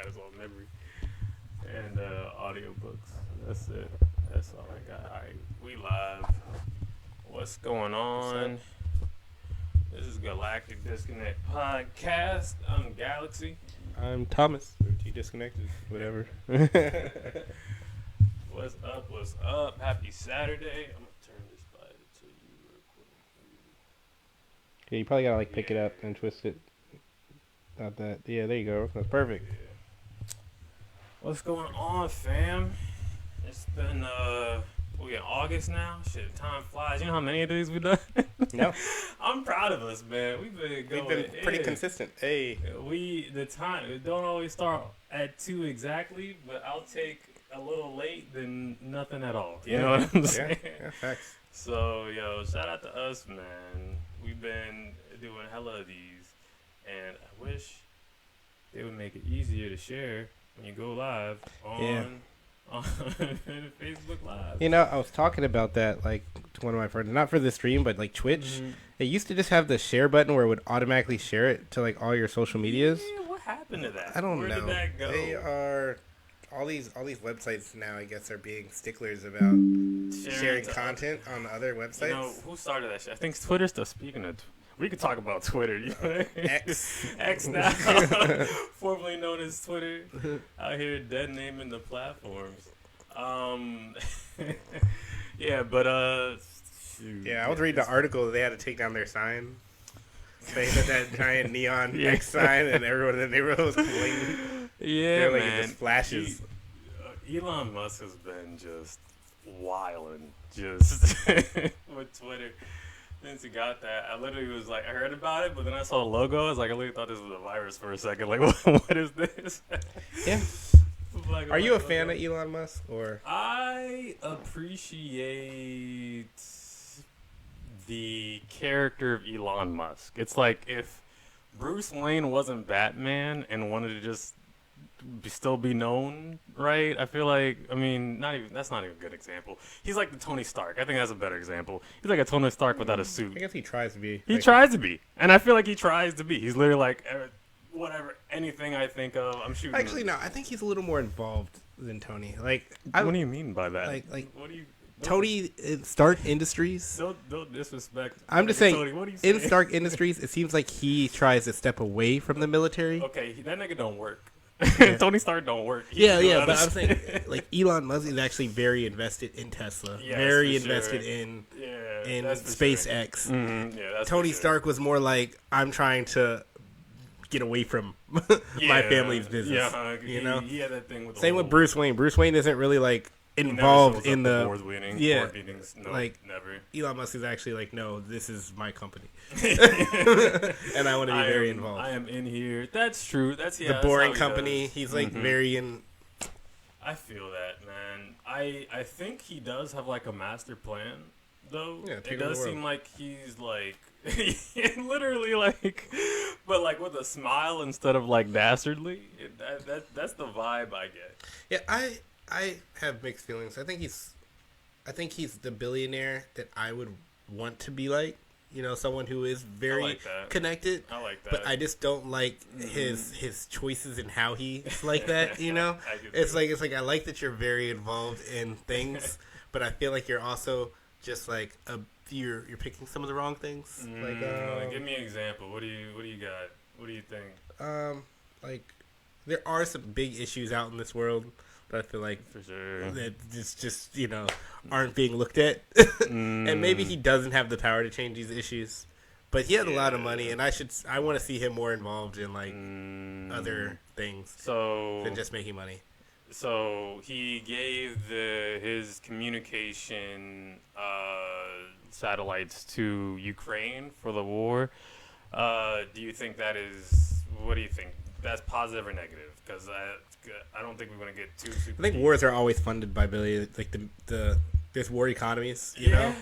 got is all memory and audiobooks. That's it. That's all I got. All right, we live. What's going on? This is Galactic Disconnect Podcast. I'm Galaxy. I'm Thomas. Or T disconnected. Whatever. What's up? What's up? Happy Saturday. I'm gonna turn this by to you real quick. Yeah, you probably gotta pick it up and twist it. Not that. Yeah, there you go. That's perfect. Yeah. What's going on, fam? It's been we in August now. Shit, time flies. You know how many of these we've done? No. I'm proud of us, man. We've been pretty consistent. Hey. It don't always start at 2 exactly, but I'll take a little late than nothing at all. You know what I'm saying? Yeah, facts. So, shout out to us, man. We've been doing hella of these, and I wish they would make it easier to share when you go live on Facebook Live. You know, I was talking about that to one of my friends, not for the stream, but Twitch. Mm-hmm. It used to just have the share button where it would automatically share it to all your social medias. Yeah, what happened to that? I don't know. Where did that go? They are all these websites now, I guess, are being sticklers about sharing content on other websites. You know, who started that shit? I think Twitter's still speaking of. We could talk about Twitter. You know? X now, formerly known as Twitter, out here dead naming the platforms. Yeah, but shoot, yeah, I was reading the article that they had to take down their sign, saying that giant neon X sign, and everyone in the neighborhood was complaining. Yeah, man, it just flashes. Elon Musk has been just wilding, just with Twitter. Since he got that, I literally was I heard about it, but then I saw the logo. I was I really thought this was a virus for a second. What is this? Yeah. Are you a fan of Elon Musk, or? I appreciate the character of Elon Musk. It's like if Bruce Wayne wasn't Batman and wanted to just still be known, right? I feel that's not even a good example. He's like the Tony Stark. I think that's a better example. He's like a Tony Stark without a suit. I guess he tries to be. He tries to be. And I feel like he tries to be. He's literally whatever, anything I think of, I'm shooting. Actually, no. I think he's a little more involved than Tony. What do you mean by that? What do you... Tony Stark Industries. Don't disrespect. I'm just saying, Tony, what are you saying? In Stark Industries, it seems like he tries to step away from the military. Okay, that nigga don't work. Yeah. Tony Stark don't work. Yeah, but I'm saying Elon Musk is actually very invested in Tesla, yes, very invested in SpaceX. Sure. Mm-hmm. Yeah, that's Tony Stark was more I'm trying to get away from my family's business. Yeah, he had that thing with same with Bruce Wayne. Bruce Wayne isn't really involved in the board meetings. No, never. Elon Musk is actually no, this is my company, and I want to be very involved. I am in here. That's true. That's the boring company. He's very in. I feel that, man. I think he does have a master plan, though. Yeah, it does seem like he's literally but with a smile instead of dastardly. That's the vibe I get. Yeah, I have mixed feelings. I think he's the billionaire that I would want to be someone who is very connected. I like that. But I just don't like his choices and how he's like that, It's like I like that you're very involved in things, but I feel like you're also just you're picking some of the wrong things. Give me an example. What do you got? What do you think? There are some big issues out in this world that I feel for sure that just aren't being looked at, and maybe he doesn't have the power to change these issues, but he has a lot of money, and I want to see him more involved in other things than just making money. So he gave his communication satellites to Ukraine for the war. Do you think what do you think? That's positive or negative? Because I don't think we want to get too super. I think wars are always funded by billions. There's war economies, you know.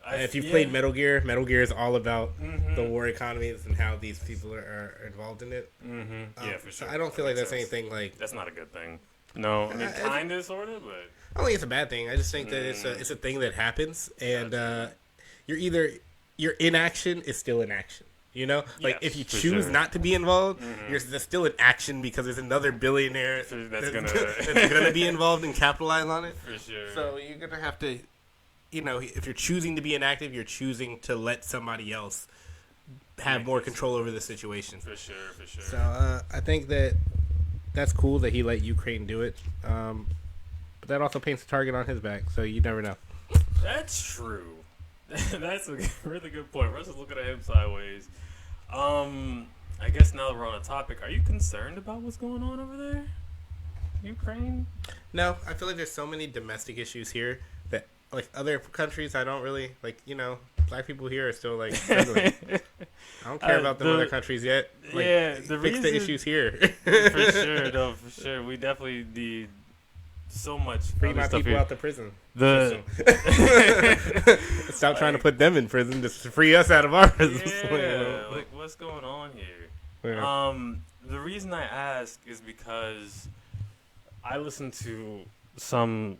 If you've played Metal Gear is all about the war economies and how these people are involved in it. Mm-hmm. Yeah, for sure. So I don't feel like that's anything That's not a good thing. No, I mean kind of, sort of, but I don't think it's a bad thing. I just think that it's a thing that happens, and you're in action is still in action. You know, like Yes, if you for choose sure. not to be involved, there's still an action because there's another billionaire That's that's gonna be involved and capitalize on it. For sure. So you're gonna have to, you know, if you're choosing to be inactive, you're choosing to let somebody else have more control over the situation. For sure. So I think that's cool that he let Ukraine do it. But that also paints a target on his back, so you never know. That's true. That's a really good point. Russia's looking at him sideways. I guess now that we're on a topic, are you concerned about what's going on over there? Ukraine? No, I feel like there's so many domestic issues here that, like, other countries, I don't really, like, you know, black people here are still, like, struggling. I don't care about them other countries yet. Like, fix the issues here. For sure, no, for sure. We definitely need so much Free my people here. out to prison. Stop trying to put them in prison just to free us out of ours. Yeah, like, what's going on here? Yeah. The reason I ask is because I listen to some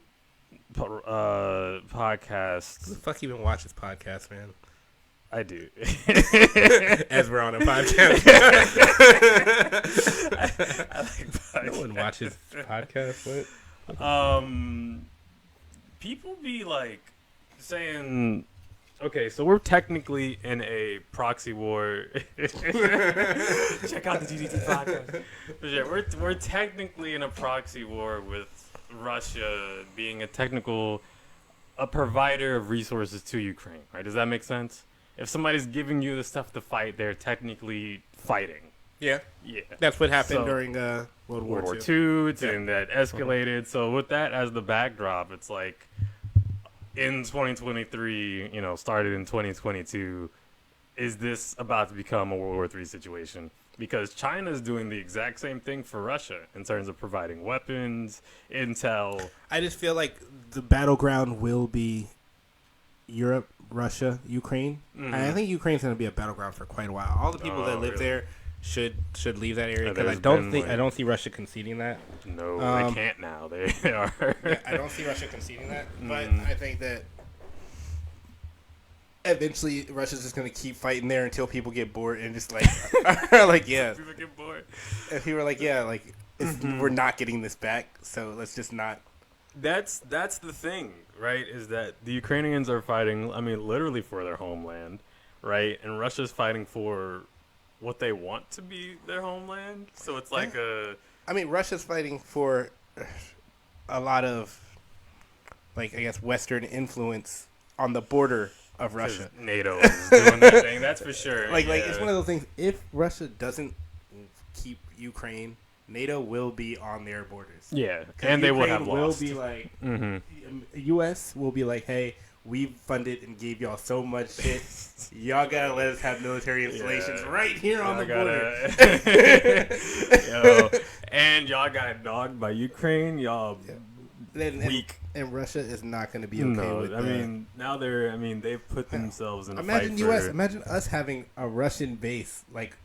podcasts. Who the fuck even watches podcasts, man? I do. As we're on a podcast. I like podcasts. No one watches podcasts. What? People be like saying, okay, so we're technically in a proxy war. Check out the GDT podcast. But yeah, we're technically in a proxy war with Russia being a provider of resources to Ukraine, right? Does that make sense? If somebody's giving you the stuff to fight, they're technically fighting. Yeah. Yeah. That's what happened during World War II. And that escalated. So with that as the backdrop, it's like in 2023, you know, started in 2022, is this about to become a World War III situation? Because China's doing the exact same thing for Russia in terms of providing weapons, intel. I just feel like the battleground will be Europe, Russia, Ukraine. And I think Ukraine's going to be a battleground for quite a while. All the people that live there should leave that area because I don't see Russia conceding that. No, they can't now. They are. Yeah, I don't see Russia conceding that, but I think that eventually Russia's just going to keep fighting there until people get bored and just like, like yeah, People get bored. and people are like, yeah, like we're not getting this back, so let's just not. That's the thing, right? Is that the Ukrainians are fighting, I mean, literally for their homeland, right? And Russia's fighting for what they want to be their homeland. So it's like I mean, Russia's fighting for a lot of, like, I guess, Western influence on the border of Russia. NATO is doing that thing, that's for sure. Like it's one of those things. If Russia doesn't keep Ukraine, NATO will be on their borders. Yeah, and they would have lost. Will be like, U.S. will be like, hey, we funded and gave y'all so much shit. Y'all gotta let us have military installations right here on the border. And y'all got dogged by Ukraine. Y'all weak. And Russia is not going to be okay with that. I mean, now they've put themselves in a imagine fight U.S. Imagine us having a Russian base, like,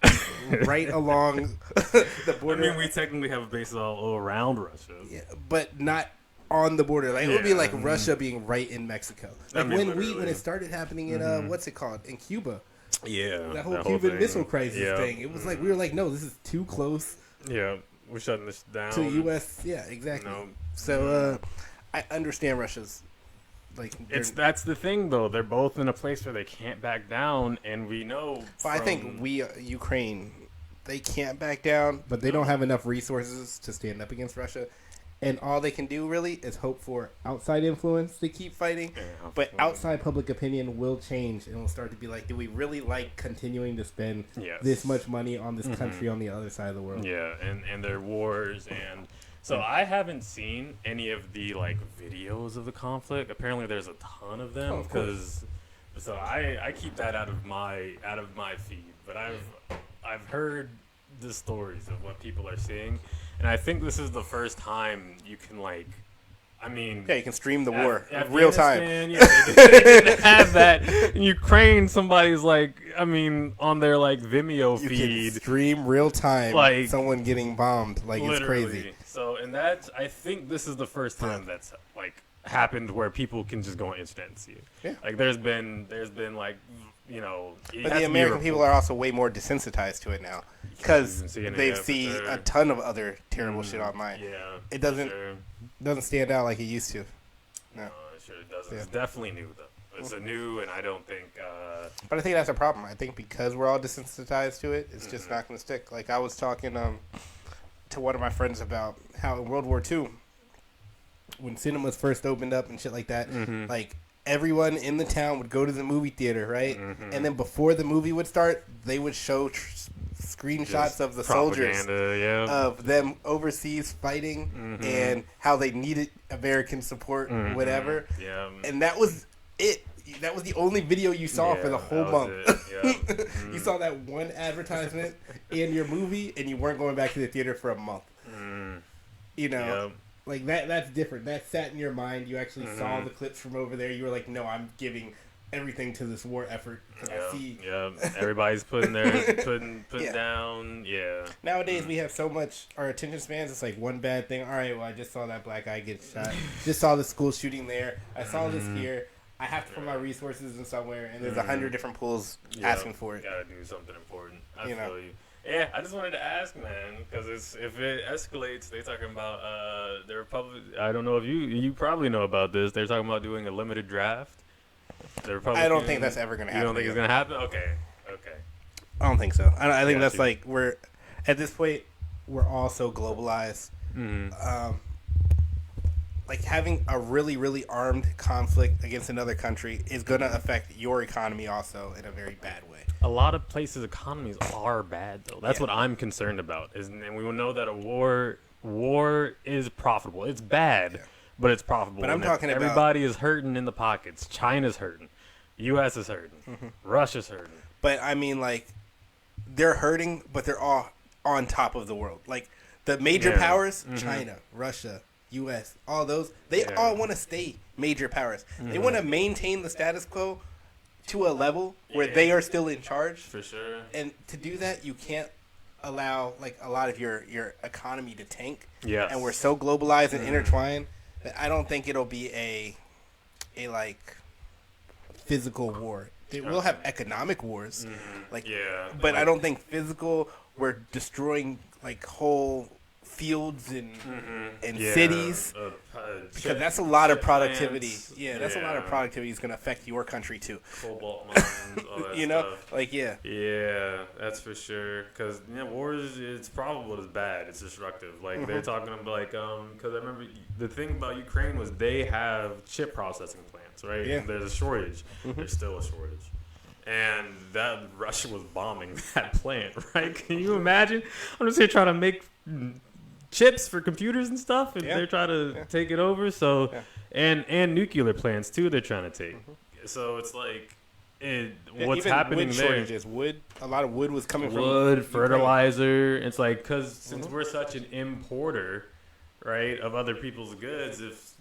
right along the border. I mean, we technically have bases all around Russia. Yeah, but not on the border. Like, it would be like Russia being right in Mexico. Like, when it started happening in, what's it called? In Cuba. Yeah. That whole Cuban Missile Crisis thing. It was like, we were like, no, this is too close. Yeah, we're shutting this down. To U.S. Yeah, exactly. No. So, I understand Russia's, like... That's the thing, though. They're both in a place where they can't back down, and we know I think Ukraine, they can't back down, but they don't have enough resources to stand up against Russia. And all they can do, really, is hope for outside influence to keep fighting. Yeah, but outside public opinion will change, and will start to be like, do we really like continuing to spend this much money on this country on the other side of the world? Yeah, and their wars, and... So I haven't seen any of the like videos of the conflict. Apparently, there's a ton of them because. So I keep that out of my feed. But I've heard the stories of what people are seeing, and I think this is the first time you can like. I mean, you can stream the war in real time. Yeah, they didn't have that in Ukraine. Somebody's like, I mean, on their like Vimeo feed, you can stream real time, like someone getting bombed. Like literally. It's crazy. So, and that's, I think this is the first time that's like happened where people can just go on internet and see it. Yeah. Like there's been like you know. But the American people are also way more desensitized to it now because they've seen a ton of other terrible shit online. Yeah, it doesn't stand out like it used to. No, it sure doesn't. Yeah. It's definitely new though. It's a new, and I don't think. But I think that's a problem. I think because we're all desensitized to it, it's just not going to stick. Like I was talking to one of my friends about how in World War II, when cinemas first opened up and shit like that, like everyone in the town would go to the movie theater, right? And then before the movie would start, they would show screenshots of the soldiers, of them overseas fighting and how they needed American support, whatever. Yeah. And that was it. That was the only video you saw for the whole month. You saw that one advertisement in your movie, and you weren't going back to the theater for a month. You know, like that's different. That sat in your mind. You actually saw the clips from over there. You were like, no, I'm giving everything to this war effort. I see. Everybody's putting down. Yeah. Nowadays we have so much. Our attention spans. It's like one bad thing. All right, well, I just saw that black guy get shot. Just saw the school shooting there. I saw this here. I have to put my resources in somewhere, and there's 100 different pools asking for it. Gotta do something important. I feel you. Yeah, I just wanted to ask, man, because if it escalates, they're talking about the Republic. I don't know if you probably know about this. They're talking about doing a limited draft. I don't think that's ever gonna happen. You don't think it's gonna happen? Okay. I don't think so. I think that's like we're at this point we're all so globalized. Like having a really, really armed conflict against another country is going to affect your economy also in a very bad way. A lot of places' economies are bad, though. That's what I'm concerned about. And we will know that a war is profitable. It's bad, but it's profitable. But I'm talking about everybody is hurting in the pockets. China's hurting. U.S. is hurting. Russia's hurting. But I mean, like, they're hurting, but they're all on top of the world. Like the major powers, China, Russia, U.S., all those, they all want to stay major powers. They want to maintain the status quo to a level where they are still in charge. For sure. And to do that, you can't allow like a lot of your economy to tank. Yes. And we're so globalized and intertwined that I don't think it'll be a like physical war. We'll have economic wars, but I don't think physical. We're destroying like whole fields and cities because that's a lot of productivity. That's a lot of productivity is going to affect your country too. Cobalt mines, all that stuff. Like Yeah, that's for sure. Because wars, it's probable it's bad. It's destructive. Like they're talking about like because I remember the thing about Ukraine was they have chip processing plants, right? Yeah. And there's a shortage. There's still a shortage. And that Russia was bombing that plant, right? Can you imagine? I'm just here trying to make chips for computers and stuff, and they're trying to take it over. So, and nuclear plants too. They're trying to take. So it's like, what's even happening wood there? Shortages. Wood. A lot of wood was coming from wood, fertilizer. It's like because since we're such an importer, right, of other people's goods, if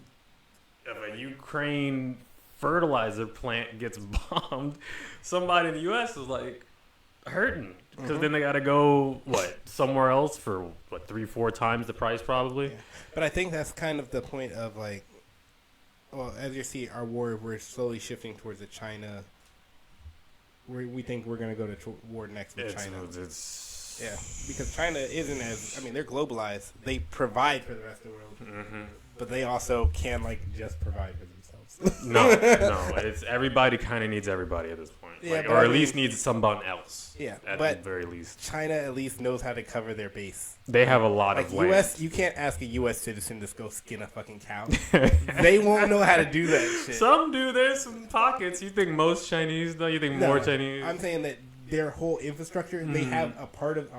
a Ukraine fertilizer plant gets bombed, somebody in the U.S. is like hurting because then they got to go somewhere else for 3-4 times the price probably. But I think that's kind of the point of like, well, as you see, our war, we're slowly shifting towards the China. We think we're going to go to war next with China. Because China isn't as, I mean, they're globalized. They provide for the rest of the world, but they also can like just provide for themselves. No, it's everybody kind of needs everybody at this point, or at least needs someone else. Yeah, at but the very least, China at least knows how to cover their base. They have a lot of land. U.S. You can't ask a U.S. citizen to go skin a fucking cow. They won't know how to do that shit. Some do. There's some pockets. You think most Chinese though? You think more Chinese? I'm saying that their whole infrastructure, they have a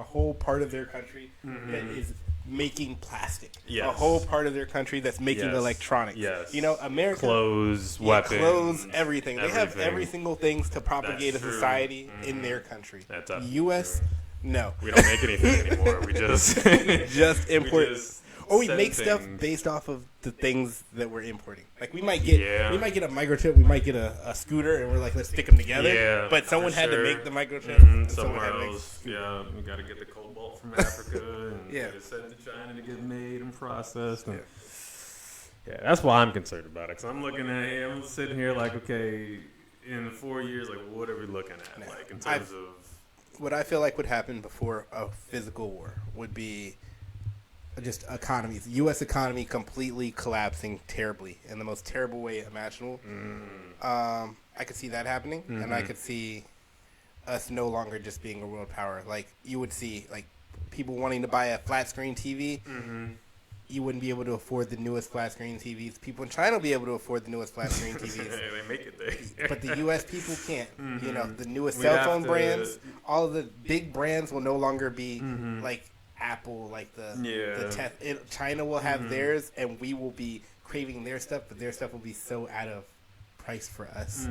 whole part of their country that is making plastic. A whole part of their country that's making electronics. You know, America, clothes, weapons, clothes, everything. They have every single things to propagate a society in their country. That's U.S. No, we don't make anything anymore. We just import. We make stuff based off of the things that we're importing. Like we might get a microchip, we might get a scooter, and we're like, let's stick them together. But someone had to make the microchip. Somewhere else. We got to get the cobalt from Africa and get it sent to China to get made and processed. And that's why I'm concerned about it. Because I'm looking at it, I'm sitting here like, okay, in 4 years, like, what are we looking at? Like, in terms of what I feel like would happen before a physical war would be just economies. U.S. economy completely collapsing terribly in the most terrible way imaginable. I could see that happening, and I could see us no longer just being a world power. Like, you would see, like, people wanting to buy a flat screen TV. You wouldn't be able to afford the newest flat screen TVs. People in China will be able to afford the newest flat screen TVs. They make it there. But the U.S. people can't. You know, the newest cell phone brands, all of the big brands will no longer be like Apple, like the China will have theirs, and we will be craving their stuff, but their stuff will be so out of price for us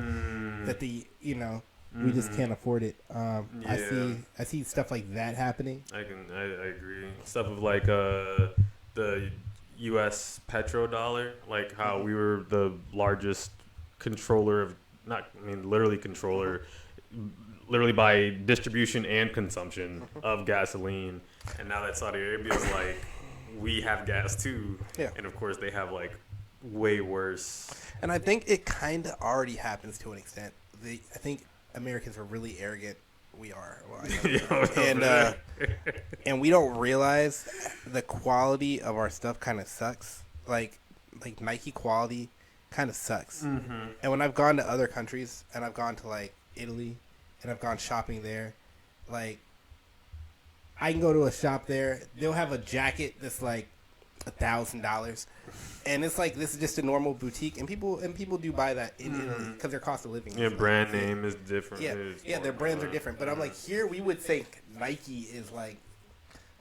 that we just can't afford it. I see stuff like that happening. I agree. Stuff of like the U.S. petrodollar, like how we were the largest controller of literally by distribution and consumption of gasoline, and now that Saudi Arabia is like, we have gas too, and of course they have like way worse. And I think it kind of already happens to an extent. I think Americans are really arrogant. We are. Well, and we don't realize the quality of our stuff kind of sucks. Like Nike quality kind of sucks. And when I've gone to other countries, and I've gone to like Italy, and I've gone shopping there, like I can go to a shop there, they'll have a jacket that's like $1,000, and it's like, this is just a normal boutique, and people do buy that in Italy because their cost of living is brand name is different. Their brands are different, but I'm like, here we would think Nike is like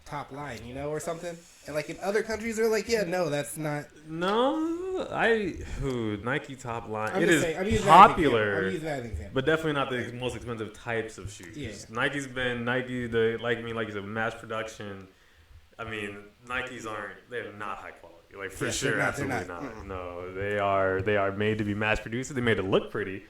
top line, or something, and like in other countries they're like, no, that's not. Nike top line, it is popular, but definitely not the most expensive types of shoes. Nike's been like you said, mass production. I mean, they're not high quality. Like, for sure, absolutely not. No, they are made to be mass produced. They made to look pretty.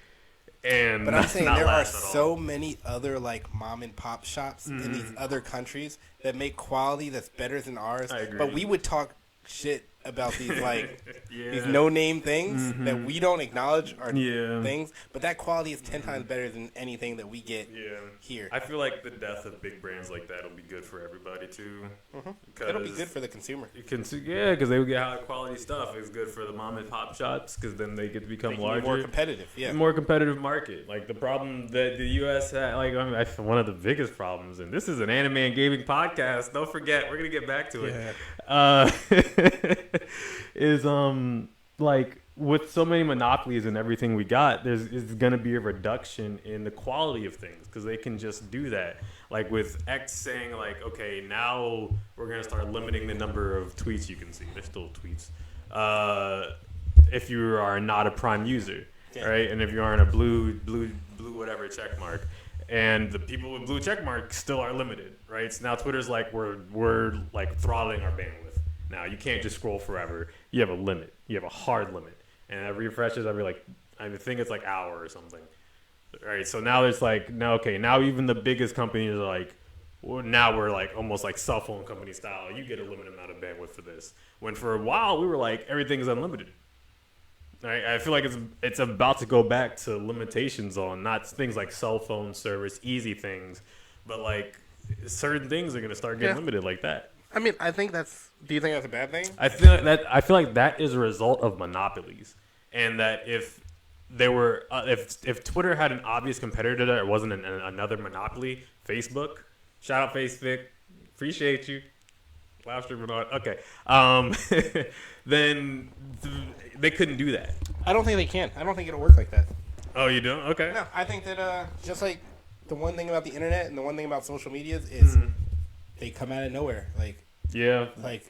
But I'm saying there are so many other like mom and pop shops in these other countries that make quality that's better than ours. I agree. But we would talk shit about these like these no-name things that we don't acknowledge are things, but that quality is 10 times better than anything that we get here. I feel like the death of big brands like that will be good for everybody too. It'll be good for the consumer. Because they would get high quality stuff. It's good for the mom and pop shops because then they get to become larger, more competitive. More competitive market. Like the problem that the U.S. had, one of the biggest problems, and this is an anime and gaming podcast. Don't forget, we're gonna get back to it. Is like with so many monopolies and everything we got, there's going to be a reduction in the quality of things because they can just do that. Like with X saying like, okay, now we're going to start limiting the number of tweets you can see. There's still tweets. If you are not a Prime user, right? And if you aren't a blue whatever check mark. And the people with blue check marks still are limited, right? So now Twitter's like, we're like throttling our bandwidth. Now you can't just scroll forever. You have a limit. You have a hard limit, and it refreshes every I think it's like hour or something. All right, so now it's like now even the biggest companies are like, well, now we're like almost like cell phone company style. You get a limited amount of bandwidth for this. When for a while we were like everything is unlimited. All right, I feel like it's about to go back to limitations on not things like cell phone service, easy things, but like certain things are gonna start getting limited like that. I mean, I think that's. Do you think that's a bad thing? I feel like that is a result of monopolies, and that if there were, if Twitter had an obvious competitor that wasn't another monopoly, Facebook, shout out Facebook, appreciate you, live streaming on, okay, then they couldn't do that. I don't think they can. I don't think it'll work like that. Oh, you don't? Okay. No, I think that just like the one thing about the internet and the one thing about social media is they come out of nowhere. Like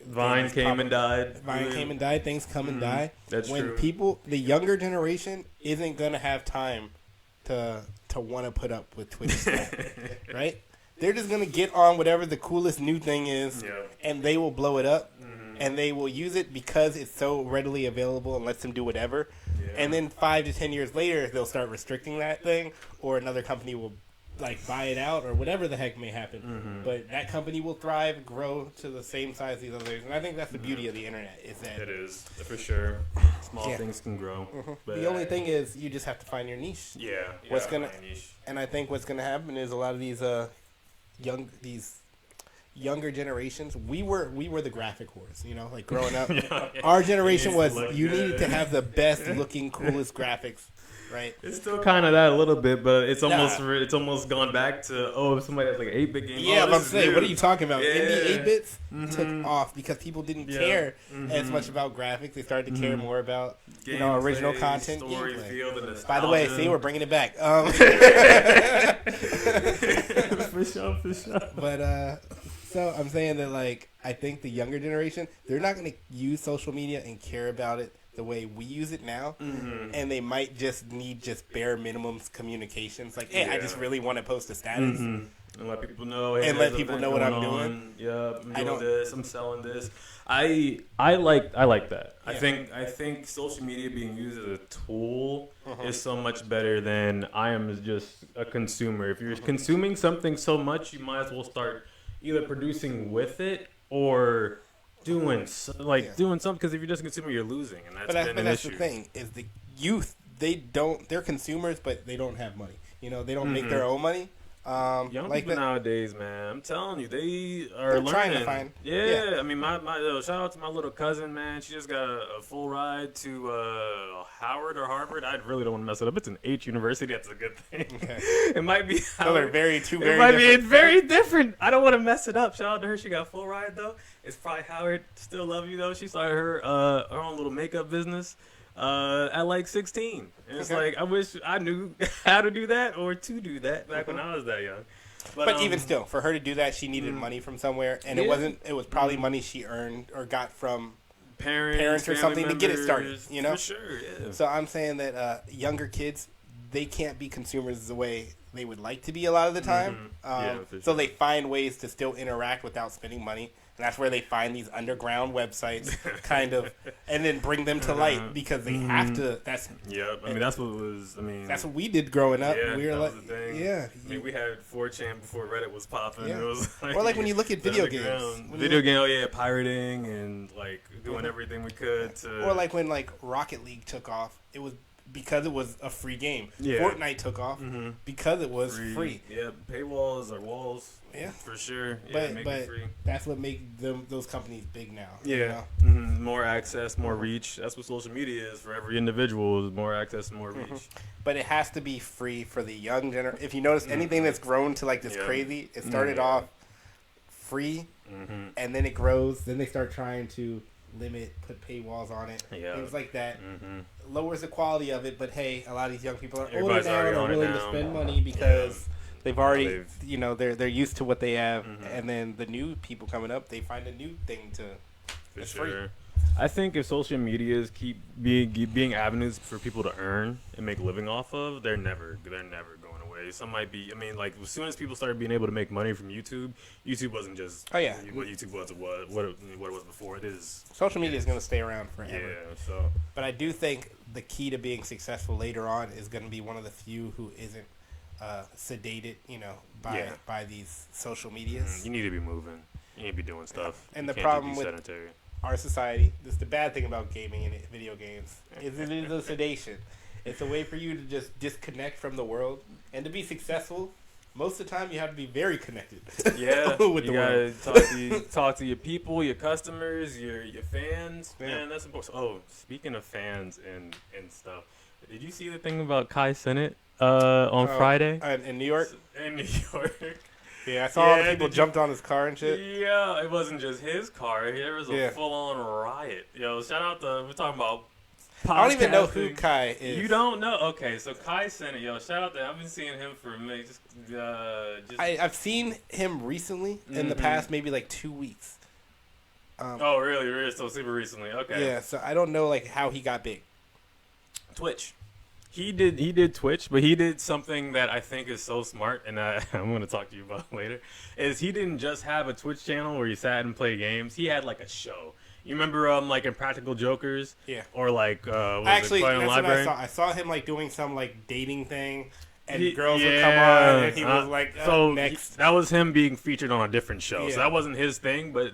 Vine came and died. Things come and die. That's when true. People, the younger generation, isn't gonna have time to want to put up with Twitter stuff, right? They're just gonna get on whatever the coolest new thing is, and they will blow it up, and they will use it because it's so readily available and lets them do whatever. And then 5 to 10 years later, they'll start restricting that thing, or another company will like buy it out or whatever the heck may happen. But that company will thrive, grow to the same size as these others. And I think that's the beauty of the internet, is that it is, for sure. Small things can grow. But the only thing is you just have to find your niche. Yeah. What's gonna my niche. And I think what's gonna happen is a lot of these younger generations. We were the graphic whores, you know, like growing up. Our generation was you needed to have the best looking, coolest graphics. Right. It's still kind of that a little bit, but it's almost gone back to if somebody has like an 8-bit game. Yeah, but I'm saying, what are you talking about? Yeah. Indie 8-bits took off because people didn't care as much about graphics. They started to care more about original content, story, gameplay. feel, the By the way, see, we're bringing it back. For sure. But so I'm saying that like I think the younger generation, they're not going to use social media and care about it the way we use it now, and they might just need bare minimums communications. Like, hey, I just really want to post a status. And let people know. Hey, and let people know what I'm doing. Yeah, I'm doing this. I'm selling this. I like that. Yeah. I think social media being used as a tool is so much better than I am just a consumer. If you're consuming something so much, you might as well start either producing with it or doing something, because if you're just a consumer, you're losing, and that's been an issue. The thing is, the youth, they're consumers, but they don't have money. You know, they don't make their own money. Young people nowadays, man, I'm telling you, they're learning. Trying to find. Yeah. I mean, my shout out to my little cousin, man. She just got a full ride to Howard or Harvard. I really don't want to mess it up. It's an H university. That's a good thing. Okay. It might be. They're very very different. I don't want to mess it up. Shout out to her. She got a full ride though. It's probably Howard. Still love you though. She started her own little makeup business at like 16. And it's like, I wish I knew how to do that or to do that back when I was that young. But even still, for her to do that, she needed money from somewhere, and it was probably money she earned or got from parents or something to get it started. You know, for sure. Yeah. So I'm saying that younger kids, they can't be consumers the way they would like to be a lot of the time. So they find ways to still interact without spending money. And that's where they find these underground websites, kind of, and then bring them to light because they have to. That's that's what it was. I mean, that's what we did growing up. Yeah, we were like, was the thing. Yeah. I mean, we had 4chan before Reddit was popping. Yeah. It was or like when you look at video games, pirating and like doing everything we could to. Or like when like Rocket League took off, it was because it was a free game. Yeah. Fortnite took off because it was free. Yeah, paywalls or walls. Yeah, for sure. Yeah, but that's what makes those companies big now. Yeah, you know? More access, more reach. That's what social media is for every individual: is more access, more reach. But it has to be free for the young generation. If you notice anything that's grown to like this crazy, it started off free, and then it grows. Then they start trying to put paywalls on it, things like that. Lowers the quality of it. But hey, a lot of these young people are older now and are willing to spend money because. They've already, they're used to what they have, and then the new people coming up, they find a new thing that's free. I think if social medias keep being avenues for people to earn and make a living off of, they're never going away. Some might be. I mean, like as soon as people started being able to make money from YouTube wasn't just what YouTube was. What it was before. It is. Social media is going to stay around forever. Yeah. So. But I do think the key to being successful later on is going to be one of the few who isn't. Sedated, by these social medias. You need to be moving. You need to be doing stuff. And the problem with our society, this is the bad thing about gaming and video games, is it is a sedation. It's a way for you to just disconnect from the world. And to be successful, most of the time you have to be very connected. Yeah, with you the world. Talk to your people, your customers, your fans. Yeah. Man, that's important. Oh, speaking of fans and stuff, did you see the thing about KaiCenat? On Friday in New York. In New York. Yeah, I saw all the people jumped on his car and shit. Yeah, it wasn't just his car. There was a full-on riot. Shout out we're talking about podcasting. I don't even know who Kai is. You don't know? Okay, so KaiCenat. Shout out to I've been seeing him for a minute. I've seen him recently in the past maybe like 2 weeks. Oh, really? So super recently. Okay. Yeah, so I don't know like how he got big. Twitch. He did Twitch, but he did something that I think is so smart, and I'm going to talk to you about later, is he didn't just have a Twitch channel where he sat and played games. He had, like, a show. You remember, like, in Practical Jokers? Yeah. Or, like, Actually, that's what I saw. I saw him, like, doing some, like, dating thing, and girls would come on, and he was like, next. That was him being featured on a different show. Yeah. So that wasn't his thing, but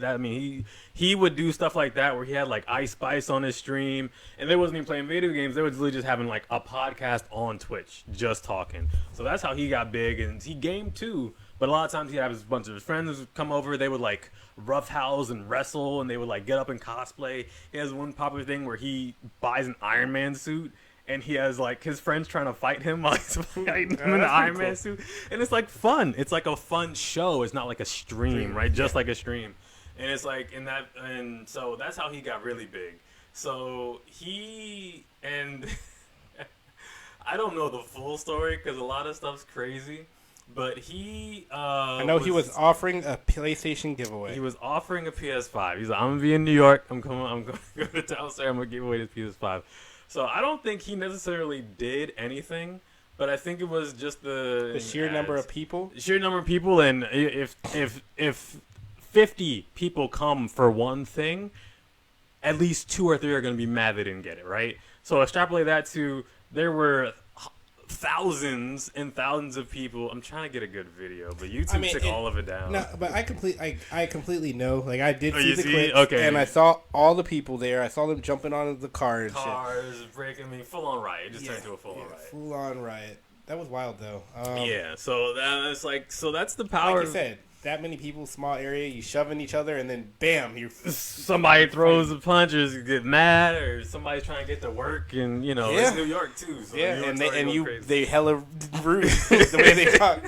he would do stuff like that where he had like Ice Spice on his stream, and they wasn't even playing video games. They were literally just having like a podcast on Twitch, just talking. So that's how he got big, and he gamed too. But a lot of times he'd have a bunch of his friends come over. They would like roughhouse and wrestle, and they would like get up and cosplay. He has one popular thing where he buys an Iron Man suit, and he has like his friends trying to fight him while he's fighting him in the Iron Man suit. And it's like fun. It's like a fun show. It's not like a stream, right? Just like a stream. And it's like and so that's how he got really big. So I don't know the full story because a lot of stuff's crazy. But I know he was offering a PlayStation giveaway. He was offering a PS5. He's like, I'm gonna be in New York. I'm going to go to town, sir. I'm gonna give away this PS5. So I don't think he necessarily did anything, but I think it was just the sheer number of people. Sheer number of people, and if 50 people come for one thing, at least 2 or 3 are gonna be mad they didn't get it, right? So extrapolate that to there were thousands and thousands of people. I'm trying to get a good video, but YouTube took all of it down. No, but I completely know. Like I did see the clips, okay, and I saw all the people there. I saw them jumping on the cars, breaking. I mean, full on riot. It just turned into a full on riot. Full on riot. That was wild though. So that's that's the power. Like you said, that many people, small area, you shoving each other, and then bam, somebody throws a punch or get mad, or somebody's trying to get to work, and it's New York too. So they hella rude the way they talk.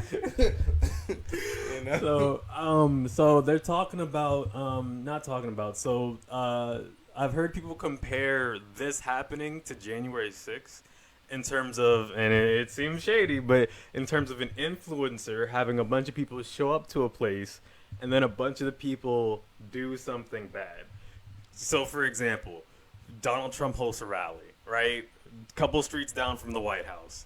So they're talking about not talking about. So I've heard people compare this happening to January 6th. In terms of, and it seems shady, but in terms of an influencer having a bunch of people show up to a place and then a bunch of the people do something bad. So, for example, Donald Trump hosts a rally, right? Couple streets down from the White House.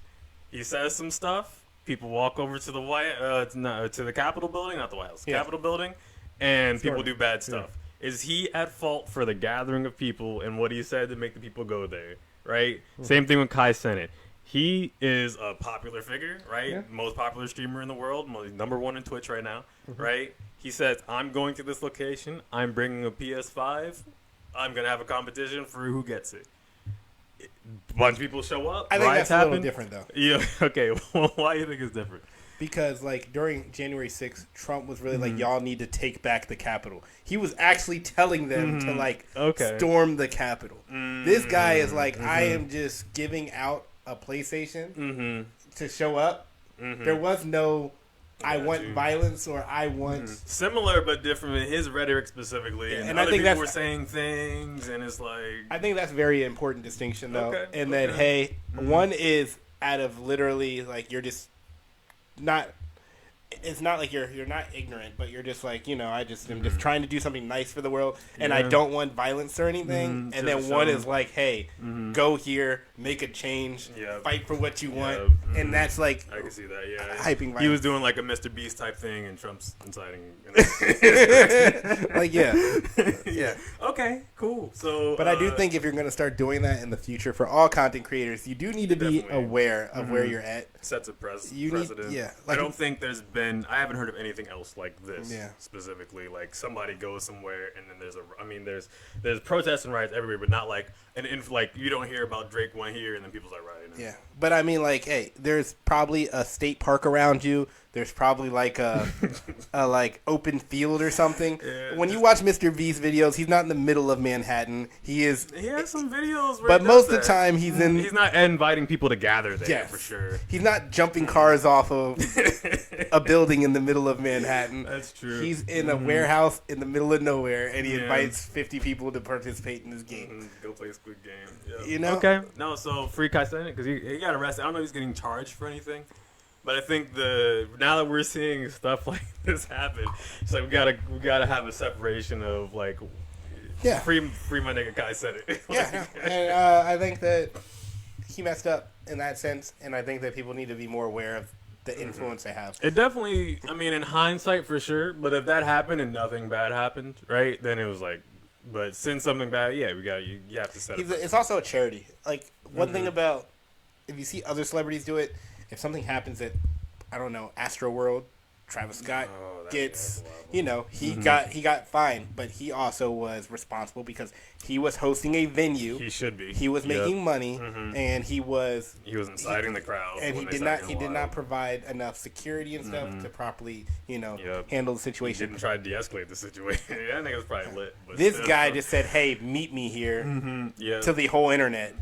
He says some stuff. People walk over to the to the Capitol building, not the White House, Capitol building, and people do bad stuff. Yeah. Is he at fault for the gathering of people and what he said to make the people go there? Right? Same thing with KaiCenat. He is a popular figure, right? Yeah. Most popular streamer in the world, number 1 in Twitch right now, right? He says, I'm going to this location. I'm bringing a PS5. I'm going to have a competition for who gets it. A bunch of people show up. I think that's a little different, though. Yeah. Okay. Well, why do you think it's different? Because, like, during January 6th, Trump was really like, y'all need to take back the Capitol. He was actually telling them to, like, storm the Capitol. This guy is like, I am just giving out a PlayStation to show up. There was no, I want violence or I want... Similar but different in his rhetoric specifically. Yeah, and I think people were saying things, and it's like... I think that's a very important distinction, though. And that, hey, one is out of literally, like, you're just... not it's not like you're not ignorant, but you're just like, I'm just trying to do something nice for the world, and I don't want violence or anything. And then one is like, hey, go here, make a change, fight for what you want, and that's like, I can see that, hyping violence. He was doing like a Mr. Beast type thing, and Trump's inciting. Like, yeah. Okay, cool. So, but I do think if you're going to start doing that in the future for all content creators, you do need to be aware of where you're at. Sets a precedent. I don't think I haven't heard of anything else like this specifically. Like somebody goes somewhere and then there's protests and riots everywhere, but not like like you don't hear about Drake went here and then people start rioting. Yeah, but I mean, like, hey, there's probably a state park around you. There's probably like a like open field or something. Yeah, when you watch Mr. V's videos, he's not in the middle of Manhattan. He has some videos where but most of the time he's not inviting people to gather there for sure. He's not jumping cars off of a building in the middle of Manhattan. That's true. He's in a warehouse in the middle of nowhere, and he invites 50 people to participate in this game. Go play a Squid Game. Yeah. You know? Okay. No, so free KaiCenat because he got arrested. I don't know if he's getting charged for anything. But I think now that we're seeing stuff like this happen, it's like we gotta have a separation of like, free my nigga KaiCenat. And I think that he messed up in that sense, and I think that people need to be more aware of the influence they have. It definitely, I mean, in hindsight for sure. But if that happened and nothing bad happened, right? Then it was like, but since something bad, you have to set it. It's also a charity. Like one thing about if you see other celebrities do it. if something happens at, I don't know, Astro World, Travis Scott gets, he got fined, but he also was responsible because he was hosting a venue. He should be. He was making money, and he was inciting the crowd, and he did not provide enough security and stuff to properly, handle the situation. He didn't try to de-escalate the situation. That nigga was probably lit. But this still. guy just said, "Hey, meet me here," to the whole internet.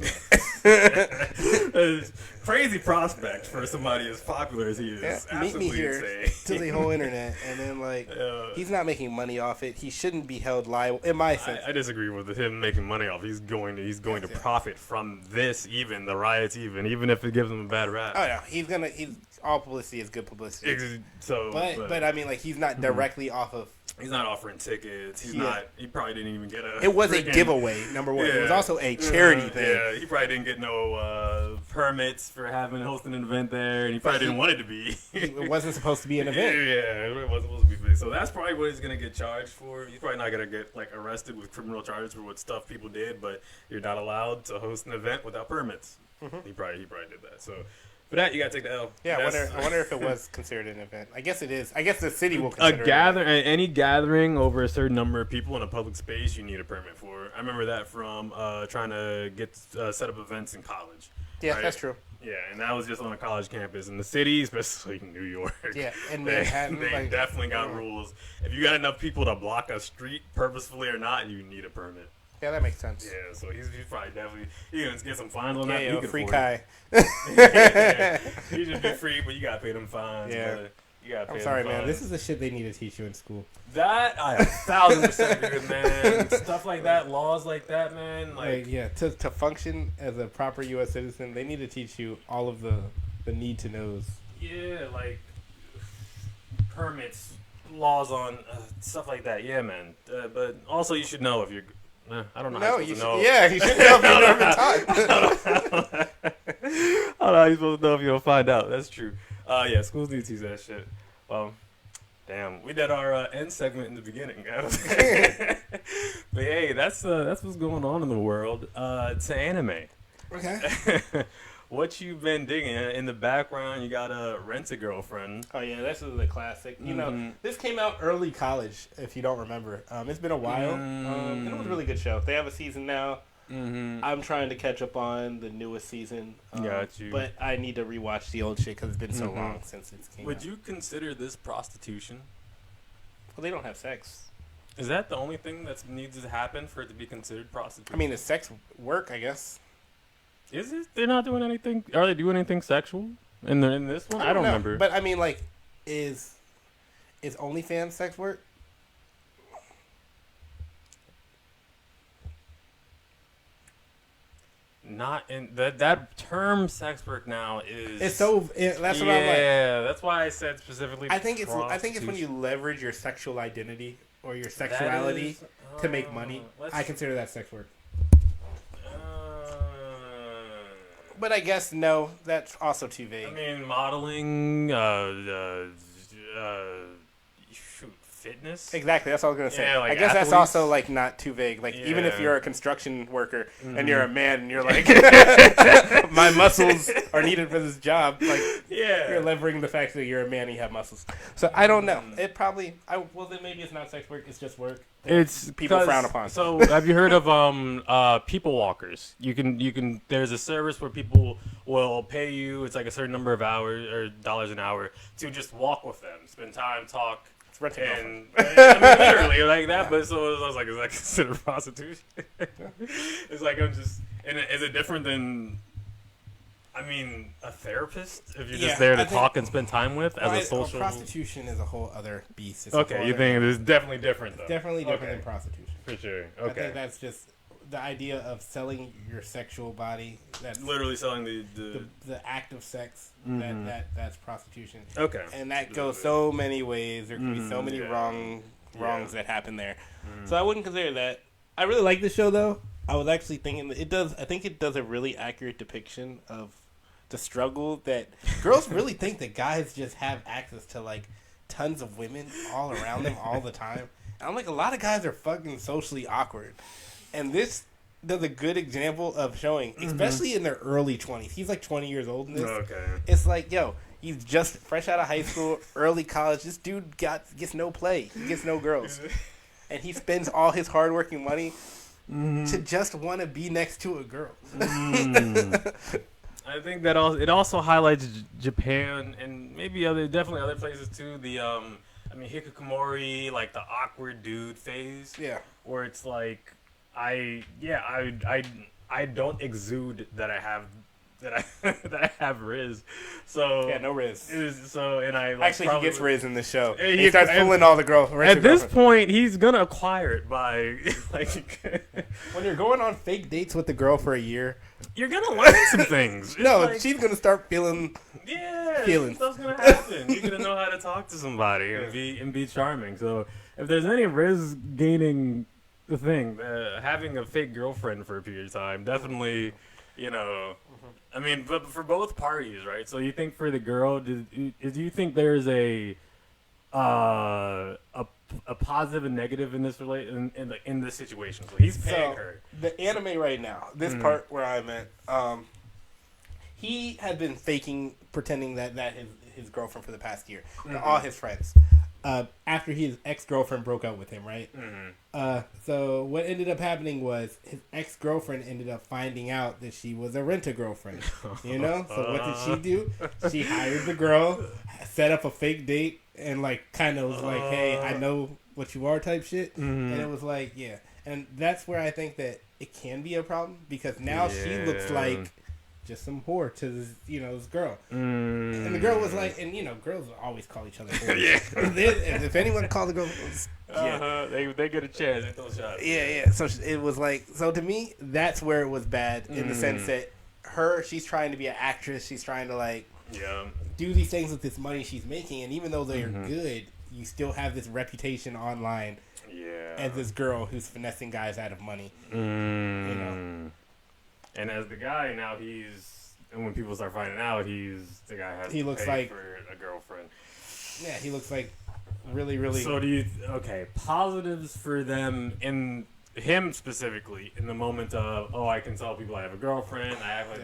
Crazy prospect for somebody as popular as he is. Yeah, meet me here insane. to the whole internet, and then he's not making money off it. He shouldn't be held liable. In my sense, I disagree with him making money off. He's going to profit from this, even the riots, even if it gives him a bad rap. Oh no, he's all publicity is good publicity. So, but I mean, he's not directly off of. He's not offering tickets. He's not. He probably didn't even get a. It was a giveaway. Number one, it was also a charity thing. Yeah, he probably didn't get no permits for hosting an event there, and he probably didn't want it to be. It wasn't supposed to be an event. Yeah, it wasn't supposed to be big. So that's probably what he's gonna get charged for. He's probably not gonna get arrested with criminal charges for what stuff people did, but you're not allowed to host an event without permits. He probably did that. So. For that, you gotta take the L. Yeah, I wonder if it was considered an event. I guess it is. I guess the city will consider any gathering over a certain number of people in a public space, you need a permit for. I remember that from trying to get set up events in college. Yeah, right? that's true. Yeah, and that was just on a college campus in the city, especially New York. Yeah, and Manhattan. They definitely got rules. If you got enough people to block a street, purposefully or not, you need a permit. Yeah, that makes sense. Yeah, so he's probably definitely gonna get some fines on that. Yeah, free Kai. He should be free, but you gotta pay them fines. Yeah. I'm sorry, man. This is the shit they need to teach you in school. That I 1,000% agree with, man. Stuff like that, laws like that, man. To function as a proper U.S. citizen, they need to teach you all of the need to knows. Yeah, permits, laws on stuff like that. Yeah, man. But also, you should know if you're. I don't know. No, you should know. Yeah, you should know if you've never been taught. I don't know how you're supposed to know if you don't find out. That's true. Yeah, schools need to teach that shit. Damn, we did our end segment in the beginning. But hey, that's what's going on in the world. It's anime. Okay. What you been digging? In the background, you got a Rent-A-Girlfriend. Oh yeah, this is the classic. This came out early college, if you don't remember. It's been a while. It was a really good show. They have a season now. I'm trying to catch up on the newest season. Got you. But I need to rewatch the old shit because it's been so long since it came out. Would you consider this prostitution? Well, they don't have sex. Is that the only thing that needs to happen for it to be considered prostitution? I mean, it's sex work, I guess. Is it? They're not doing anything. Are they doing anything sexual in this one? I don't remember. But I mean, is OnlyFans sex work? Not in that term. Sex work now is. That's what I'm like. Yeah, that's why I said specifically. I think it's when you leverage your sexual identity or your sexuality to make money. I consider that sex work. But I guess no, that's also too vague. I mean, modeling, fitness. Exactly, that's what I was gonna say. Yeah, I guess athletes. that's also not too vague. Even if you're a construction worker and you're a man and you're like, my muscles are needed for this job. You're leveraging the fact that you're a man and you have muscles. So I don't know. It probably. Then maybe it's not sex work. It's just work. It's people frown upon. So have you heard of people walkers? You can. There's a service where people will pay you. It's like a certain number of hours or dollars an hour to just walk with them, spend time, talk. It's renting. And literally like that. But so I was like, is that considered prostitution? It's like I'm just. And is it different than? I mean, a therapist, if you're just there to talk and spend time with as a social... prostitution is a whole other beast. It's okay, you think it's definitely different, though? Definitely different than prostitution. For sure, okay. I think that's just the idea of selling your sexual body. That's literally selling the act of sex. That's prostitution. Okay. And that goes so many ways. There can be so many wrongs that happen there. So I wouldn't consider that. I really like this show, though. I was actually thinking that I think it does a really accurate depiction of the struggle that girls really think that guys just have access to tons of women all around them all the time. And I'm like, a lot of guys are fucking socially awkward, and this does a good example of showing, especially in their early 20s. He's like 20 years old in this. Okay. It's like, yo, he's just fresh out of high school, early college. This dude gets no play. He gets no girls. And he spends all his hard-working money to just want to be next to a girl. I think that it also highlights Japan and maybe definitely other places too. The hikikomori, like the awkward dude phase. Yeah. Where it's like, I don't exude that I have that I have Riz. So yeah, no Riz. Actually, he gets Riz in the show. He starts pulling all the girls. At this point, he's gonna acquire it by like. When you're going on fake dates with the girl for a year, you're gonna learn some things. She's gonna start feeling. Yeah, feelings. Stuff's gonna happen. You're gonna know how to talk to somebody and be charming. So if there's any Riz gaining the thing, having a fake girlfriend for a period of time, definitely, I mean, but for both parties, right? So you think for the girl, do you think there's a positive and negative in this in this situation? So he's paying her. The anime right now, this part where I'm at, he had been pretending that his girlfriend for the past year to all his friends. After his ex-girlfriend broke up with him, right? So what ended up happening was his ex-girlfriend ended up finding out that she was a rent-a-girlfand, So what did she do? She hired the girl, set up a fake date, and kind of was like, hey, I know what you are type shit. And it was like, yeah. And that's where I think that it can be a problem because now she looks like just some whore to this girl. And the girl was like, and girls always call each other whores. And if anyone called the girl, they get a chance at those shots. Yeah. So it was like, so to me, that's where it was bad in the sense that she's trying to be an actress. She's trying to do these things with this money she's making. And even though they're good, you still have this reputation online as this girl who's finessing guys out of money. And as the guy now, and when people start finding out, the guy has to looks pay like for a girlfriend. Yeah, he looks like really, really. So positives for them in him specifically in the moment of, I can tell people I have a girlfriend,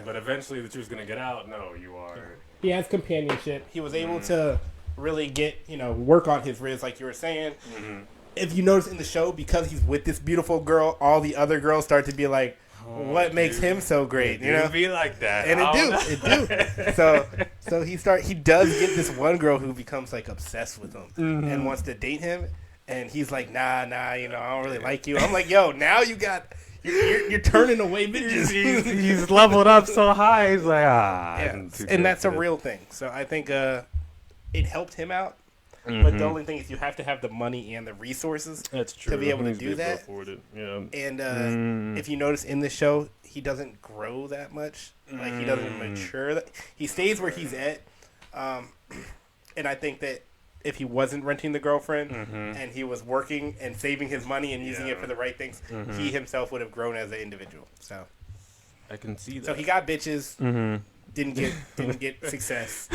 but eventually the truth's gonna get out. No, you are. He has companionship. He was able to really get work on his Riz like you were saying. If you notice in the show, because he's with this beautiful girl, all the other girls start to be like, what makes him so great? It be like that, and it do. So he does get this one girl who becomes obsessed with him and wants to date him, and he's like, nah, I don't really like you. I'm like, yo, now you're turning away bitches. he's leveled up so high. He's like, and that's a real thing. So I think it helped him out. But the only thing is you have to have the money and the resources to be able to do that. And if you notice in the show, he doesn't grow that much. He doesn't mature. He stays where he's at. And I think that if he wasn't renting the girlfriend and he was working and saving his money and using it for the right things, he himself would have grown as an individual. So I can see that. So he got bitches, didn't get success.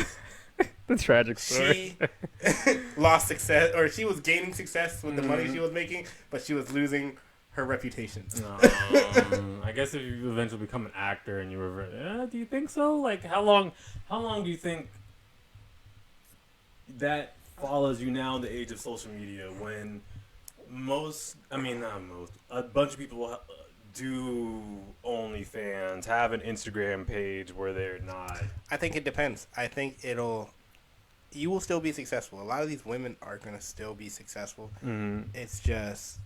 The tragic story. She lost success, or she was gaining success with the money she was making, but she was losing her reputation. I guess if you eventually become an actor and you revert, do you think so? How long do you think that follows you now in the age of social media when a bunch of people do OnlyFans, have an Instagram page where they're not? I think it depends. I think you will still be successful. A lot of these women are going to still be successful. It's just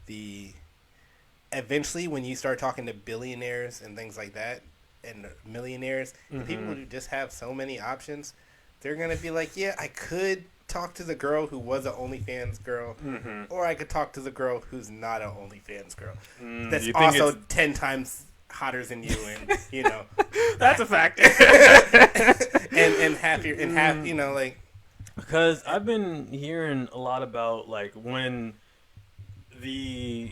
eventually when you start talking to billionaires and things like that and millionaires, the people who just have so many options, they're going to be like, yeah, I could talk to the girl who was an OnlyFans girl, or I could talk to the girl who's not an OnlyFans girl. That's also 10 times hotter than you, and that's a fact. and happier and happy, because I've been hearing a lot about when the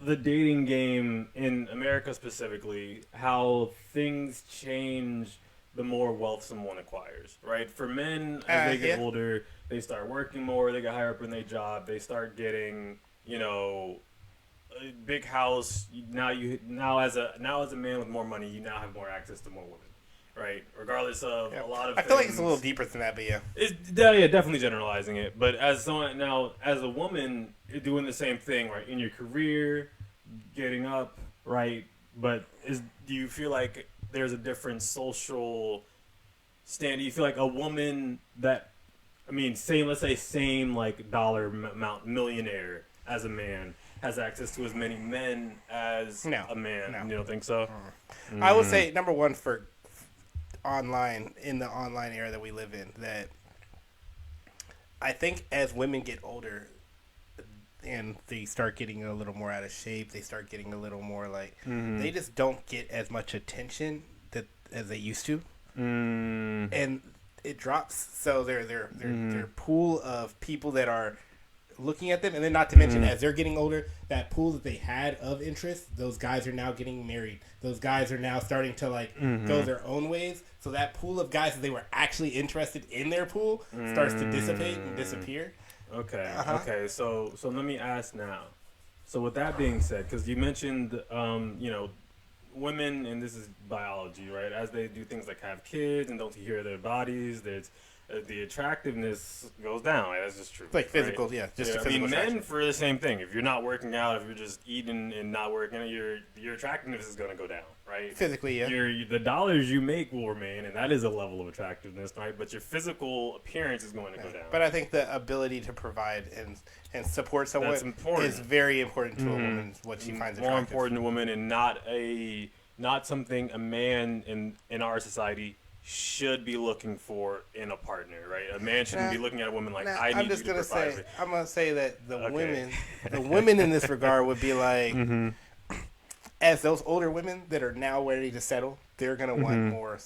dating game in America specifically, how things change the more wealth someone acquires, right? For men, as they get older, they start working more, they get higher up in their job, they start getting, a big house. Now as a man with more money, you now have more access to more women, right? Regardless of a lot of. I feel like it's a little deeper than that, but yeah. Yeah, definitely generalizing it. But as a woman, you're doing the same thing, right? In your career, getting up, right? But do you feel like there's a different social stand? Do you feel like a woman that, I mean, let's say same like dollar amount millionaire as a man has access to as many men as a man? No. You don't think so? I would say number one for online, in the online era that we live in, that I think as women get older and they start getting a little more out of shape, they start getting a little more like they just don't get as much attention as they used to, and it drops. So their pool of people that are looking at them, and then not to mention as they're getting older, that pool that they had of interest, those guys are now getting married. Those guys are now starting to like go their own ways. So that pool of guys that they were actually interested in their pool starts to dissipate and disappear. Okay. Okay. So let me ask now. So with that being said, because you mentioned, women, and this is biology, right? As they do things like have kids and don't take care of their bodies, there's the attractiveness goes down. Like, that's just true. Like physical, right? Yeah. Just physical. I mean, men for the same thing. If you're not working out, if you're just eating and not working, your attractiveness is going to go down, right? Physically, yeah. The dollars you make will remain, and that is a level of attractiveness, right? But your physical appearance is going to go down. But I think the ability to provide and support someone is very important to a woman. What she finds attractive. More important to women, and not something a man in our society should be looking for in a partner, right? A man shouldn't be looking at a woman like, I need you to provide. I'm gonna say that the women in this regard would be like, as those older women that are now ready to settle, they're gonna want more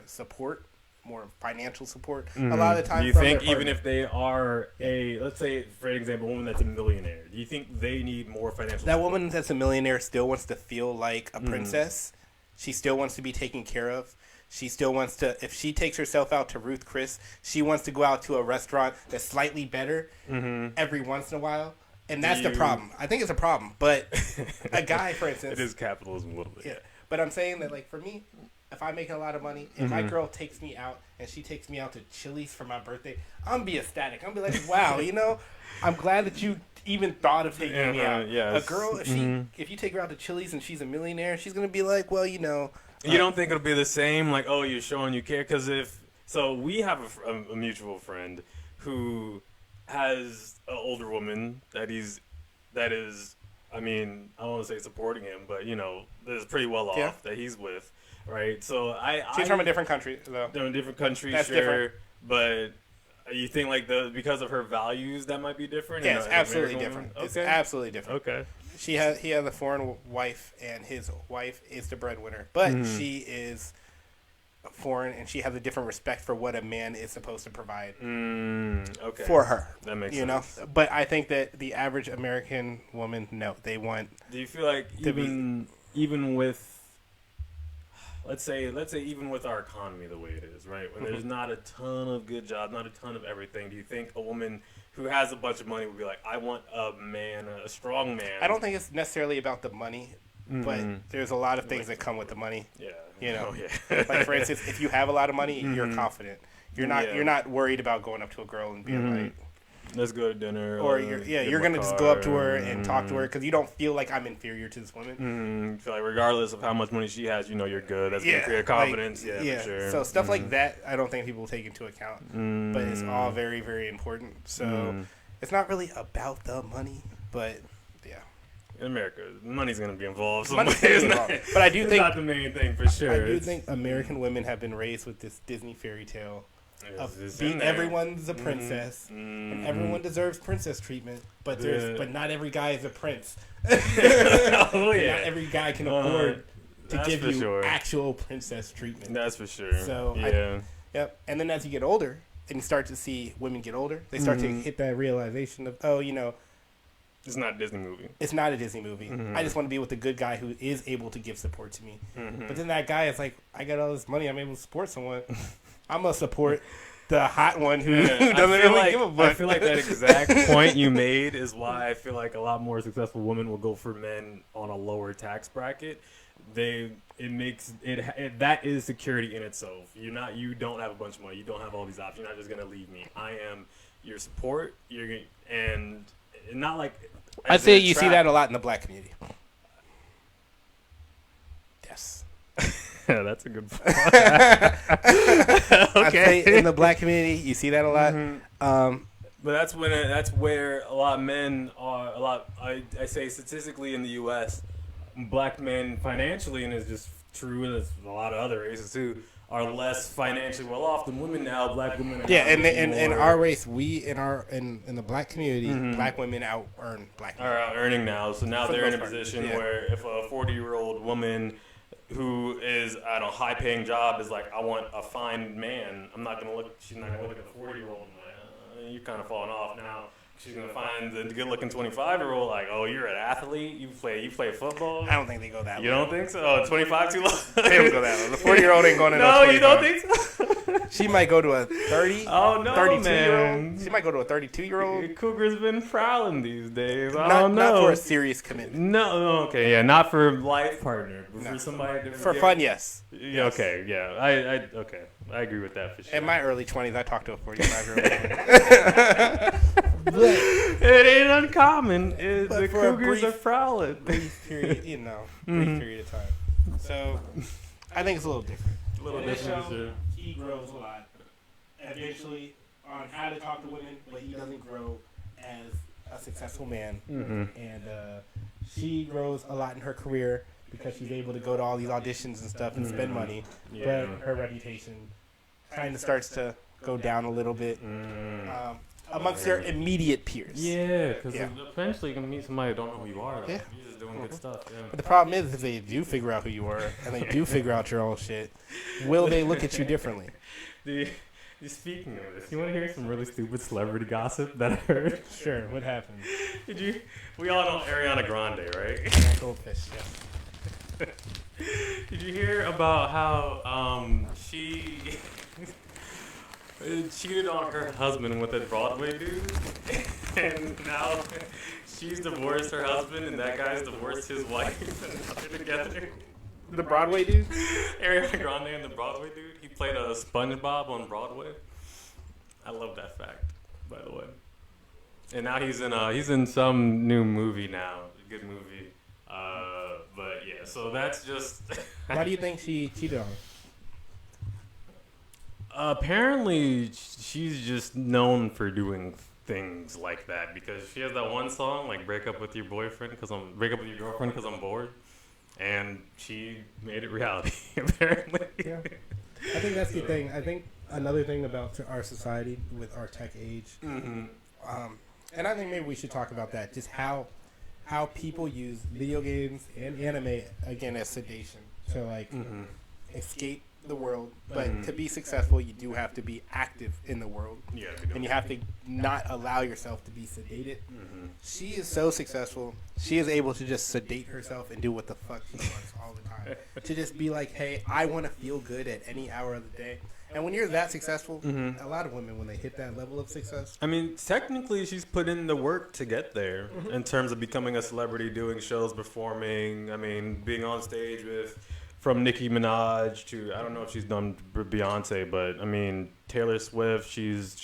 support, more financial support. A lot of the time, do you think even if they are let's say for example, a woman that's a millionaire, do you think they need more financial support? That woman that's a millionaire still wants to feel like a princess. She still wants to be taken care of. She still wants to, if she takes herself out to Ruth Chris, she wants to go out to a restaurant that's slightly better every once in a while. And that's the problem. I think it's a problem. But a guy, for instance. It is capitalism a little bit. Yeah. But I'm saying that, like, for me, if I make a lot of money and my girl takes me out and she takes me out to Chili's for my birthday, I'm going to be ecstatic. I'm going to be like, wow, I'm glad that you even thought of taking me out. Yes. A girl, if you take her out to Chili's and she's a millionaire, she's going to be like, well, you don't think it'll be the same? Like, oh, you're showing you care? Because we have a mutual friend who has an older woman that is, I mean, I don't want to say supporting him, but, that is pretty well off that he's with, right? So she's from a different country, though. They're in a different country, that's sure. Different. But you think, like, because of her values, that might be different? Yeah, it's absolutely different. Okay. It's absolutely different. Okay. He has a foreign wife, and his wife is the breadwinner. But she is foreign, and she has a different respect for what a man is supposed to provide for her. That makes sense. But I think that the average American woman, no, they want. Do you feel like even with, let's say even with our economy the way it is, right? When there's not a ton of good jobs, not a ton of everything, do you think a woman who has a bunch of money would be like, I want a man, a strong man? I don't think it's necessarily about the money, but there's a lot of things that come with the money. Yeah. Like, for instance, if you have a lot of money, you're confident. You're not worried about going up to a girl and being like, let's go to dinner. Or you're going to just go up to her and talk to her because you don't feel like I'm inferior to this woman. So, like, regardless of how much money she has, you're good. That's going to create confidence. For sure. So stuff like that, I don't think people will take into account. But it's all very, very important. So it's not really about the money, but yeah. In America, money's going to be involved. So but I do think it's not the main thing for sure. I do think American women have been raised with this Disney fairy tale of being everyone's a princess and everyone deserves princess treatment, but not every guy is a prince. Oh yeah, not every guy can afford to give you actual princess treatment. That's for sure. So yep. And then as you get older and you start to see women get older, they start to hit that realization of it's not a Disney movie. It's not a Disney movie. I just want to be with a good guy who is able to give support to me. But then that guy is like, I got all this money, I'm able to support someone. I'm gonna support the hot one who I doesn't feel really like, give a fuck. I feel like that exact point you made is why I feel like a lot more successful women will go for men on a lower tax bracket. That is security in itself. You don't have a bunch of money. You don't have all these options. You're not just gonna leave me. I am your support. And not like. I'd say you see that a lot in the black community. Yes. That's a good point. I'd say in the black community, you see that a lot. Mm-hmm. But that's where a lot of men are. I say statistically in the U.S., black men financially, and it's just true as a lot of other races too, are less financially well off than women now. Black women are in our race, in the black community, black women out earn black men. Are out earning now. So now For the they're in a most part, position yeah. where if a 40-year-old woman who is at a high-paying job is like, I want a fine man, she's not gonna look at the 40-year-old and like, you're kind of falling off now. She's gonna find the good-looking 25-year-old like, oh, you're an athlete. You play football. I don't think they go that way. You don't think so? Oh, 25 too low. They don't go that way. The 40-year-old ain't going to No, 25. you don't think so? She might go to a 30. Oh no, 32-year-old. man. She might go to a 32-year-old. Cougar's been prowling these days. I Not, don't know. not for a serious commitment. No, okay, yeah, not for life partner, but No. for somebody For fun, yes. Yeah, okay, yeah, I agree with that for sure. In my early 20s, I talked to a 45-year-old. It ain't uncommon. But The for a Cougars brief- are prowling. brief period, brief period of time. So, I think it's a little different. A little In this different, show, sure. he grows a lot. Eventually, on how to talk to women, but he doesn't grow as a successful man. Mm-hmm. And she grows a lot in her career because she's able to go to all these auditions and stuff and spend money. Yeah. But her reputation kind of starts to go down a little bit amongst her immediate peers. Yeah, because Yeah. eventually you're gonna meet somebody who don't know who you are. Yeah. You're just doing good stuff. Yeah. But the problem is, if they do figure out who you are and they do figure out your own shit, will they look at you differently? Speaking of this, you want to hear some really stupid celebrity gossip that I heard? Sure. What happened? We all know Ariana Grande, right? Goldfish. Yeah. Did you hear about how she cheated on her husband with a Broadway dude, and now she's divorced her husband, and that guy's divorced his wife, and now they're together. The Broadway dude? Ariana Grande and the Broadway dude. He played a SpongeBob on Broadway. I love that fact, by the way. And now he's in some new movie now. A good movie. But yeah, so that's just. Why do you think she cheated on him? Apparently, she's just known for doing things like that because she has that one song like "Break Up with Your Girlfriend" because I'm bored, and she made it reality. Apparently. Yeah. I think that's the thing. I think another thing about our society with our tech age, and I think maybe we should talk about that. Just how people use video games and anime again as sedation to like escape the world, but to be successful, you do have to be active in the world. Yeah, and you have to not allow yourself to be sedated. She is so successful. She is able to just sedate herself and do what the fuck she wants all the time. To just be like, hey, I want to feel good at any hour of the day. And when you're that successful, a lot of women, when they hit that level of success, I mean, technically, she's put in the work to get there in terms of becoming a celebrity, doing shows, performing. I mean, being on stage from Nicki Minaj to, I don't know if she's done Beyonce, but I mean, Taylor Swift, she's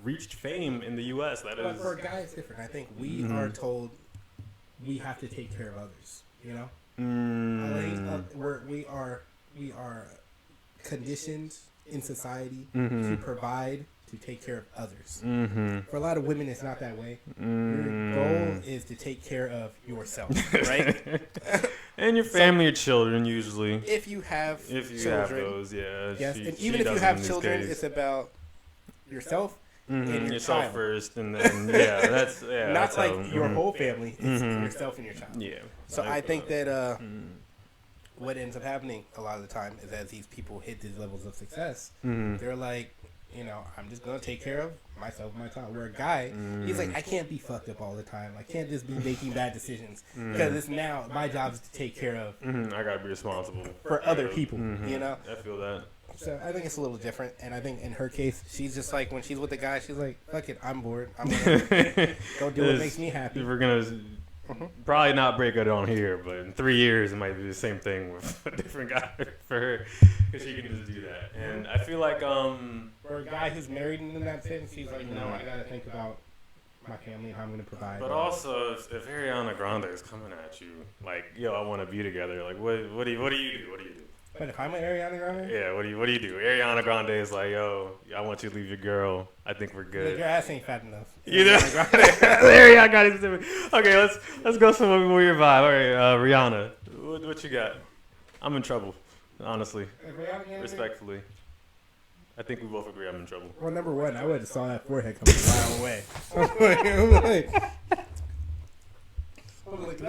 reached fame in the U.S. That but is. for a guy, it's different. I think we are told we have to take care of others. You know, I think we are conditioned in society to provide, to take care of others. For a lot of women, it's not that way. Your goal is to take care of yourself, right? And your family or children, usually. If you have children, have those, yeah. yes, and even if you have children, it's about yourself and your yourself child. first, and then that's Not that's like how, your whole family. It's yourself and your child. Yeah. So I think that what ends up happening a lot of the time is as these people hit these levels of success, they're like, I'm just going to take care of myself and my child. Where a guy, he's like, I can't be fucked up all the time. I can't just be making bad decisions because it's now my job is to take care of I got to be responsible for other people, I feel that. So I think it's a little different, and I think in her case, she's just like when she's with the guy, she's like, "Fuck it, I'm bored. I'm gonna go do what makes me happy." We're gonna probably not break it on here, but in 3 years it might be the same thing with a different guy for her, because she can just do that. And I feel like for a guy who's married in that sense, he's like, "No, I gotta think about my family and how I'm gonna provide." But also, if Ariana Grande is coming at you like, "Yo, I want to be together," like, what do you do? What do you do? But if I'm an Ariana Grande, Yeah, what do you do? Ariana Grande is like, "Yo, I want you to leave your girl. I think we're good." your ass ain't fat enough. You know, Ariana Grande. Okay, let's go some more your vibe. All right, Rihanna, what you got? I'm in trouble, honestly, respectfully. I think we both agree I'm in trouble. Well, number one, I would have saw that forehead coming a mile away. I'm like,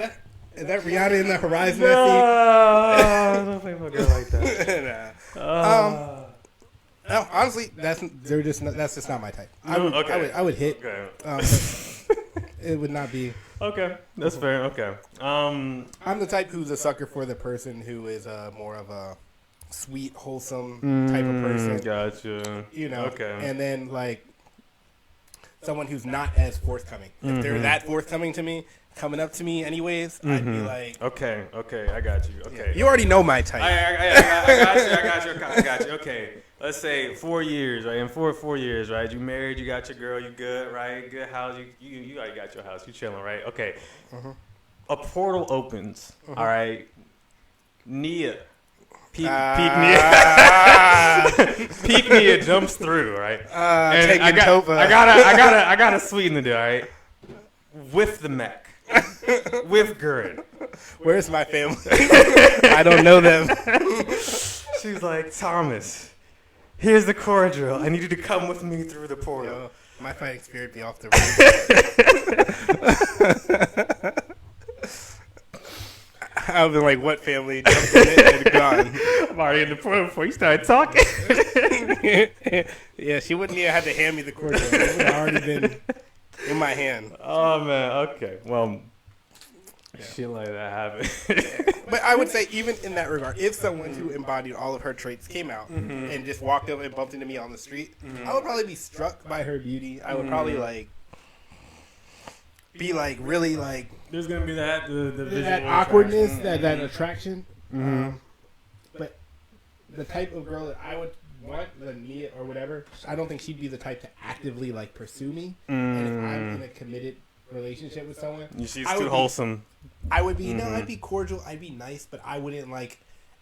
is that Rihanna in the horizon? No, I don't think about a girl like that. No, honestly, that's just not my type. I would hit. Okay. But it would not be. Okay, that's fair. Okay. I'm the type who's a sucker for the person who is more of a sweet, wholesome type of person. Gotcha. You know. Okay. And then like someone who's not as forthcoming. If they're that forthcoming to me, coming up to me anyways, I'd be like, okay, I got you. Okay. You already know my type. I got you. Okay. Let's say 4 years, right? In 4 years, right? You married, you got your girl, you good, right? Good house, you already got your house, you chilling, right? Okay. A portal opens, all right? Nia. Peak Nia jumps through, right? And I gotta sweeten the deal, all right? With the mech. With Gurren. Where's my family? I don't know them. She's like, "Thomas, here's the cordial. I need you to come with me through the portal." Yo, my fighting spirit be off the roof. I've been like, what family jumped in it and gone? I'm already in the portal before you started talking. Yeah, she wouldn't even have to hand me the cordial. It would have already been in my hand. Oh, man. Okay. Well, shit like that happened. But I would say, even in that regard, if someone who embodied all of her traits came out and just walked up and bumped into me on the street, I would probably be struck by her beauty. I would probably be really There's gonna be that the that awkwardness, that attraction. But the type of girl that I would want, the Nia or whatever, I don't think she'd be the type to actively pursue me. And if I'm in a committed relationship with someone, she's too wholesome. I would be I'd be cordial, I'd be nice, but I wouldn't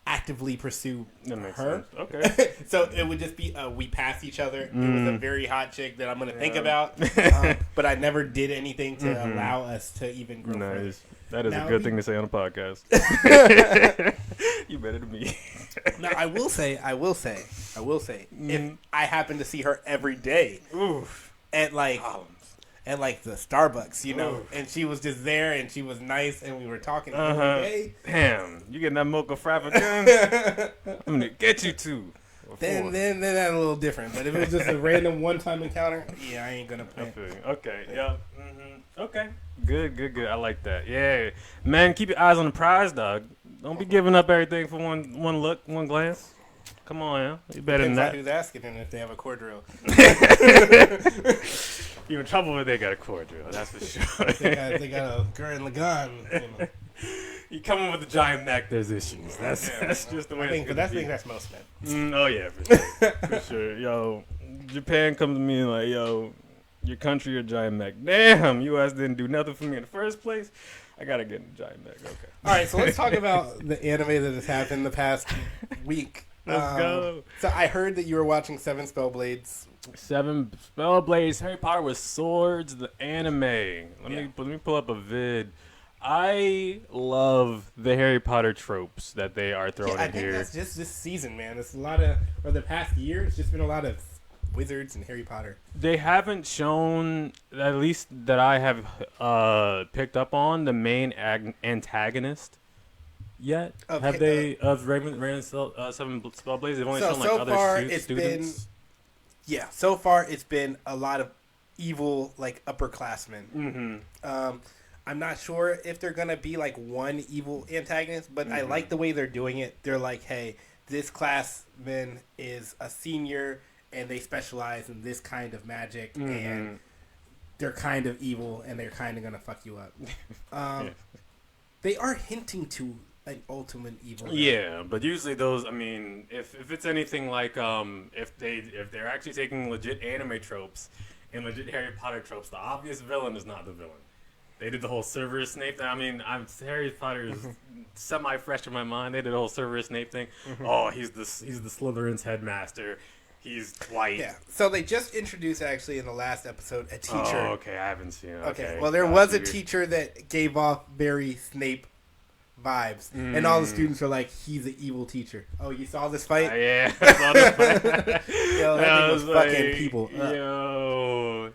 actively pursue that makes her. Sense. Okay. So it would just be we pass each other. It was a very hot chick that I'm gonna think about, but I never did anything to allow us to even grow. Nice. That is a good thing to say on a podcast. You better than me. Now I will say, if I happen to see her every day, at the Starbucks, and she was just there and she was nice and we were talking every day. Damn, you getting that mocha frappuccino? I'm gonna get you two. Then that's a little different. But if it was just a random one-time encounter, I ain't gonna play. Okay, yeah. Okay, good. I like that. Yeah, man, keep your eyes on the prize, dog. Don't be giving up everything for one look, one glance. Come on, yeah. You better than that. Who's asking them if they have a core drill? You're in trouble when they got a core drill, that's for sure. they got a Gurren Lagann. You come in with a giant neck, there's issues. That's just the way I think that's most men. Oh, yeah, for sure. For sure. Yo, Japan comes to me and like, yo, your country, your giant neck. Damn, U.S. didn't do nothing for me in the first place. I got to get a giant neck. Okay. All right, so let's talk about the anime that has happened the past week. Let's go. So I heard that you were watching Seven Spellblades. Seven Spellblades, Harry Potter with Swords, the anime. Let me pull up a vid. I love the Harry Potter tropes that they are throwing in here. I think that's just this season, man. It's a lot of, or the past year, it's just been a lot of wizards and Harry Potter. They haven't shown, at least that I have picked up on, the main antagonist yet. Have they of Seven Spellblades? They've only shown other students. So far it's been a lot of evil upperclassmen. I'm not sure if they're gonna be one evil antagonist, but I like the way they're doing it. They're like, hey, this classman is a senior and they specialize in this kind of magic and they're kind of evil and they're kind of gonna fuck you up. They are hinting to an ultimate evil. Yeah, but usually those, I mean, if it's anything like if they're actually taking legit anime tropes and legit Harry Potter tropes, the obvious villain is not the villain. They did the whole Severus Snape thing. I mean, Harry Potter is semi-fresh in my mind. They did the whole Severus Snape thing. Oh, he's the Slytherin's headmaster. He's white. Yeah. So they just introduced, actually, in the last episode, a teacher. Oh, okay. I haven't seen it. Okay. Well, there was a teacher that gave off very Snape vibes. And all the students were like, he's an evil teacher. Oh, you saw this fight? Yeah. I saw this fight. Yo, that thing was fucking people up. Yo.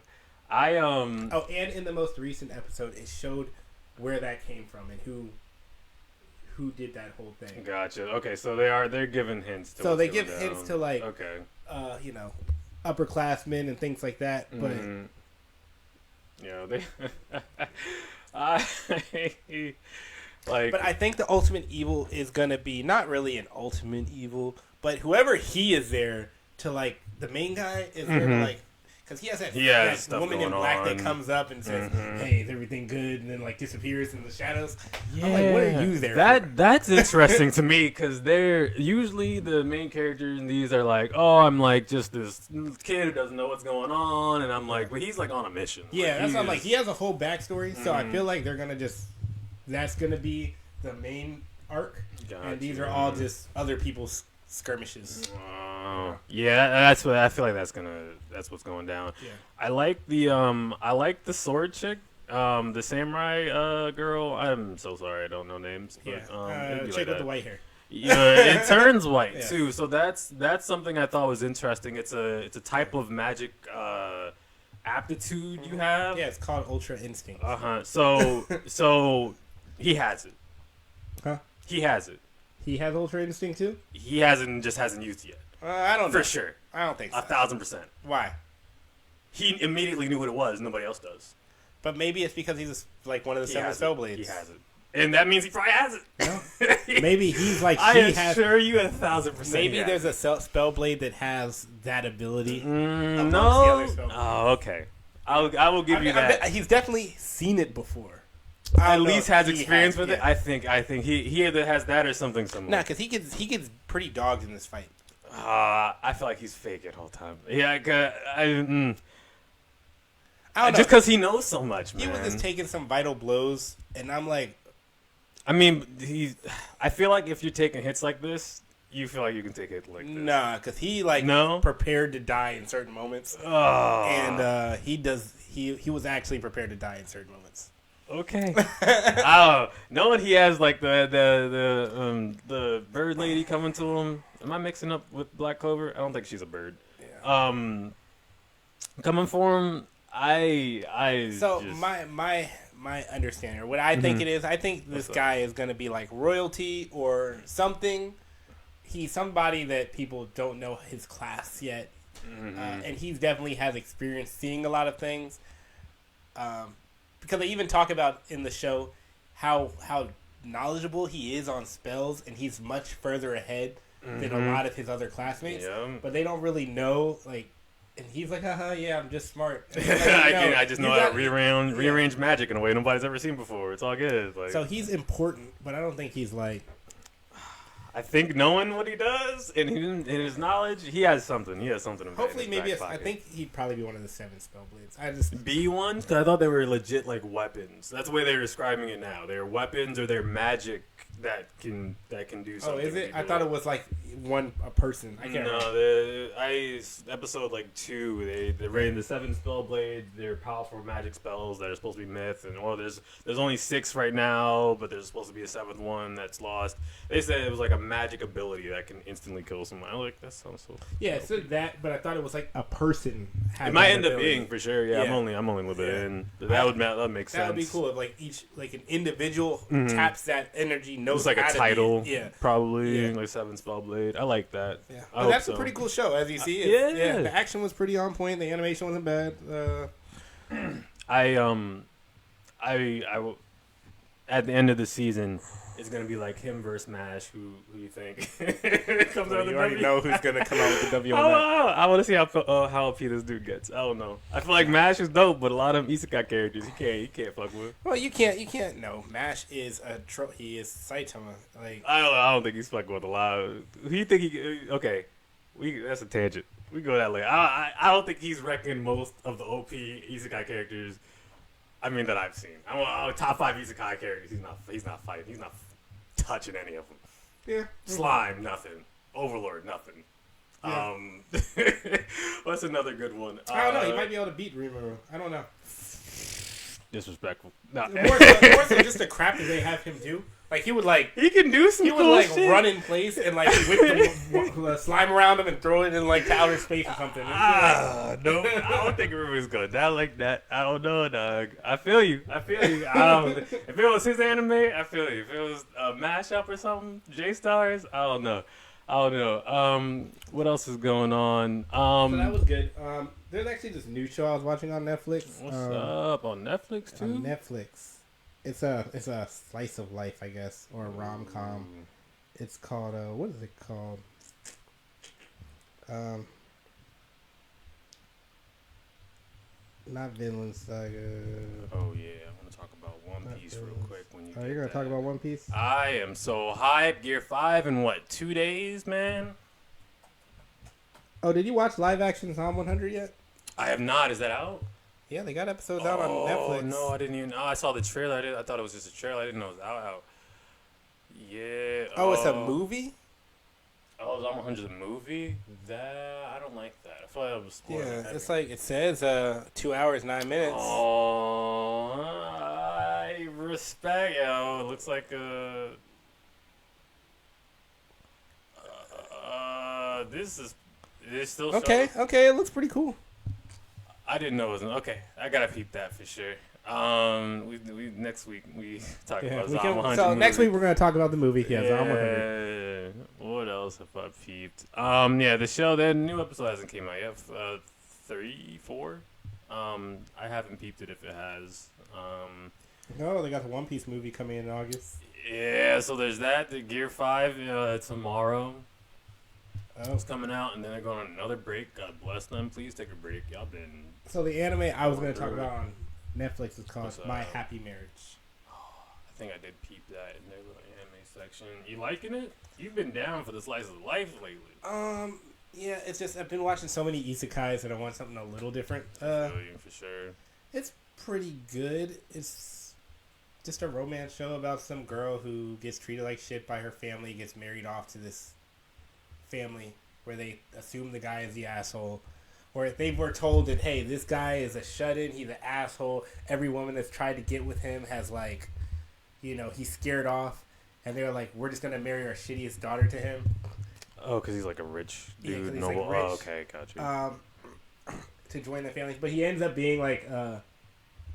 Oh, and in the most recent episode, it showed where that came from and who did that whole thing. Gotcha. Okay, so they're giving hints to. So they give hints to like, okay, upperclassmen and things like that. But they, But I think the ultimate evil is gonna be not really an ultimate evil, but whoever he is there to like the main guy is there to like. Because he has that woman in black that comes up and says, "Hey, is everything good?" and then like disappears in the shadows. Yeah. I'm like, what are you there for? That's interesting to me because they're usually the main characters in these are like, oh, I'm like just this kid who doesn't know what's going on, and I'm like, but he's like on a mission. Yeah, that's what I'm like. He has a whole backstory, so I feel like they're gonna that's gonna be the main arc, and these are all just other people's skirmishes. Yeah, that's what I feel like. That's what's going down. Yeah. I like the sword chick, the samurai girl. I'm so sorry, I don't know names. But, chick with the white hair. Yeah, it turns white too. So that's something I thought was interesting. It's a type of magic aptitude you have. Yeah, it's called Ultra Instinct. So he has it. Huh? He has it. He has Ultra Instinct too. He hasn't used it yet. I don't know. For sure. I don't think so. 1,000%. Why? He immediately knew what it was. Nobody else does. But maybe it's because he's like one of the 7 Spellblades. He has it. And that means he probably has it. No. Maybe he's like I assure you 1,000%. Maybe there's a Spellblade that has that ability. No. The other Spellblades. Oh, okay. I will give you that. He's definitely seen it before. At least has experience with it. I think he either has that or something similar. Nah, because he gets pretty dogged in this fight. I feel like he's fake it all the time. Yeah, I don't know. Just because he knows so much, man. He was just taking some vital blows, and I'm like, I mean, I feel like if you're taking hits like this, you feel like you can take it like this. Nah, because he prepared to die in certain moments, and he was actually prepared to die in certain moments. Okay. Knowing he has like the bird lady coming to him. Am I mixing up with Black Clover? I don't think she's a bird. Yeah. Coming for him, my understanding, or what I think it is, I think this guy is going to be like royalty or something. He's somebody that people don't know his class yet, and he definitely has experience seeing a lot of things. Because they even talk about in the show how knowledgeable he is on spells, and he's much further ahead than a lot of his other classmates. Yeah. But they don't really know, like, and he's like, yeah, I'm just smart. Like, I just know how to rearrange magic in a way nobody's ever seen before. It's all good. Like, so he's important, but I don't think he's like. I think knowing what he does and his knowledge, he has something. Hopefully, maybe I think he'd probably be one of the 7 Spellblades. Be one? Because I thought they were legit like weapons. That's the way they're describing it now. They're weapons or they're magic that can do something. Oh, is it? I thought it was like a person. I can't remember. No, episode like 2. They rated the 7 Spellblades. They're powerful magic spells that are supposed to be myth, and there's only 6 right now, but there's supposed to be a 7th one that's lost. They said it was like a magic ability that can instantly kill someone. I'm like, that sounds so. Yeah, it said that, but I thought it was like a person. It might end up being for sure. Yeah, I'm only a little bit in. That would make sense. That would be cool if like an individual taps that energy. Knows it's like a title. Probably Yeah. like 7 Spellblade. I like that. Yeah, but that's a pretty cool show, as you see. The action was pretty on point. The animation wasn't bad. at the end of the season, it's gonna be like him versus Mash. Who you think comes out of the You already W? know who's gonna come out with the W on I, that. I want to see how OP this dude gets. I don't know. I feel like Mash is dope, but a lot of them isekai characters he can't fuck with. Well, you can't. No, Mash is he is Saitama. Like I don't think he's fucking with a lot. Who you think he? Okay, that's a tangent. We go that way. I don't think he's wrecking most of the OP isekai characters. I mean that I've seen. I'm top 5 isekai characters. He's not fighting. He's not touching any of them. yeah, Slime, nothing. Overlord, nothing. Yeah. What's another good one? I don't know. He might be able to beat Rimuru. I don't know. Disrespectful. No. More so just the crap that they have him do. Like he would like He can do some he would cool like shit. run in place and like whip the slime around him and throw it in like to outer space or something. No, I don't think River's good. Not like that. I don't know, dog. I feel you. If it was his anime, I feel you. If it was a mashup or something, J-Stars, I don't know. What else is going on? So that was good. There's actually this new show I was watching on Netflix. What's up on Netflix too? On Netflix, it's a slice of life, I guess, or a rom-com. It's called what is it called? Not Vinland Saga. Oh yeah, I want to talk about One Piece real quick. When you Oh, you're gonna talk about One Piece? I am so hyped. Gear 5 in what, 2 days, man? Oh, did you watch live action Psalm 100 yet? I have not. Is that out? Yeah, they got episodes out on Netflix. No, I didn't even. Oh, I saw the trailer. I thought it was just a trailer. I didn't know it was out. Yeah. Oh, it's a movie? Oh, Zom 100 the movie? That I don't like that. I feel like it was spoiling. Yeah, it's like it says 2 hours 9 minutes. Oh, I respect. It looks like this is still Okay, shows. it looks pretty cool. I didn't know it was okay. I gotta peep that for sure. We next week we talk about Zom 100. So movie. next week we're gonna talk about the movie. Yeah, Yeah. Zom 100. What else have I peeped? Yeah, the show. The new episode hasn't came out yet. 3, 4. I haven't peeped it if it has. No, they got the One Piece movie coming in August. Yeah, so there's that. The Gear 5 tomorrow. Oh. It's coming out, and then they're going on another break. God bless them. Please take a break. Y'all been. So the anime I was gonna talk about on Netflix is called What's My up? Happy Marriage. I think I did peep that in their little anime section. You liking it? You've been down for the slice of life lately. Yeah, it's just I've been watching so many isekais and I want something a little different. I feel you for sure. It's pretty good. It's just a romance show about some girl who gets treated like shit by her family, gets married off to this family where they assume the guy is the asshole. Or if they were told that, hey, this guy is a shut-in, he's an asshole. Every woman that's tried to get with him has, like, he's scared off. And they're like, we're just going to marry our shittiest daughter to him. Oh, because he's like a rich Yeah, 'cause dude. he's, Noble. like, rich. Oh, okay, got you. To join the family. But he ends up being, like,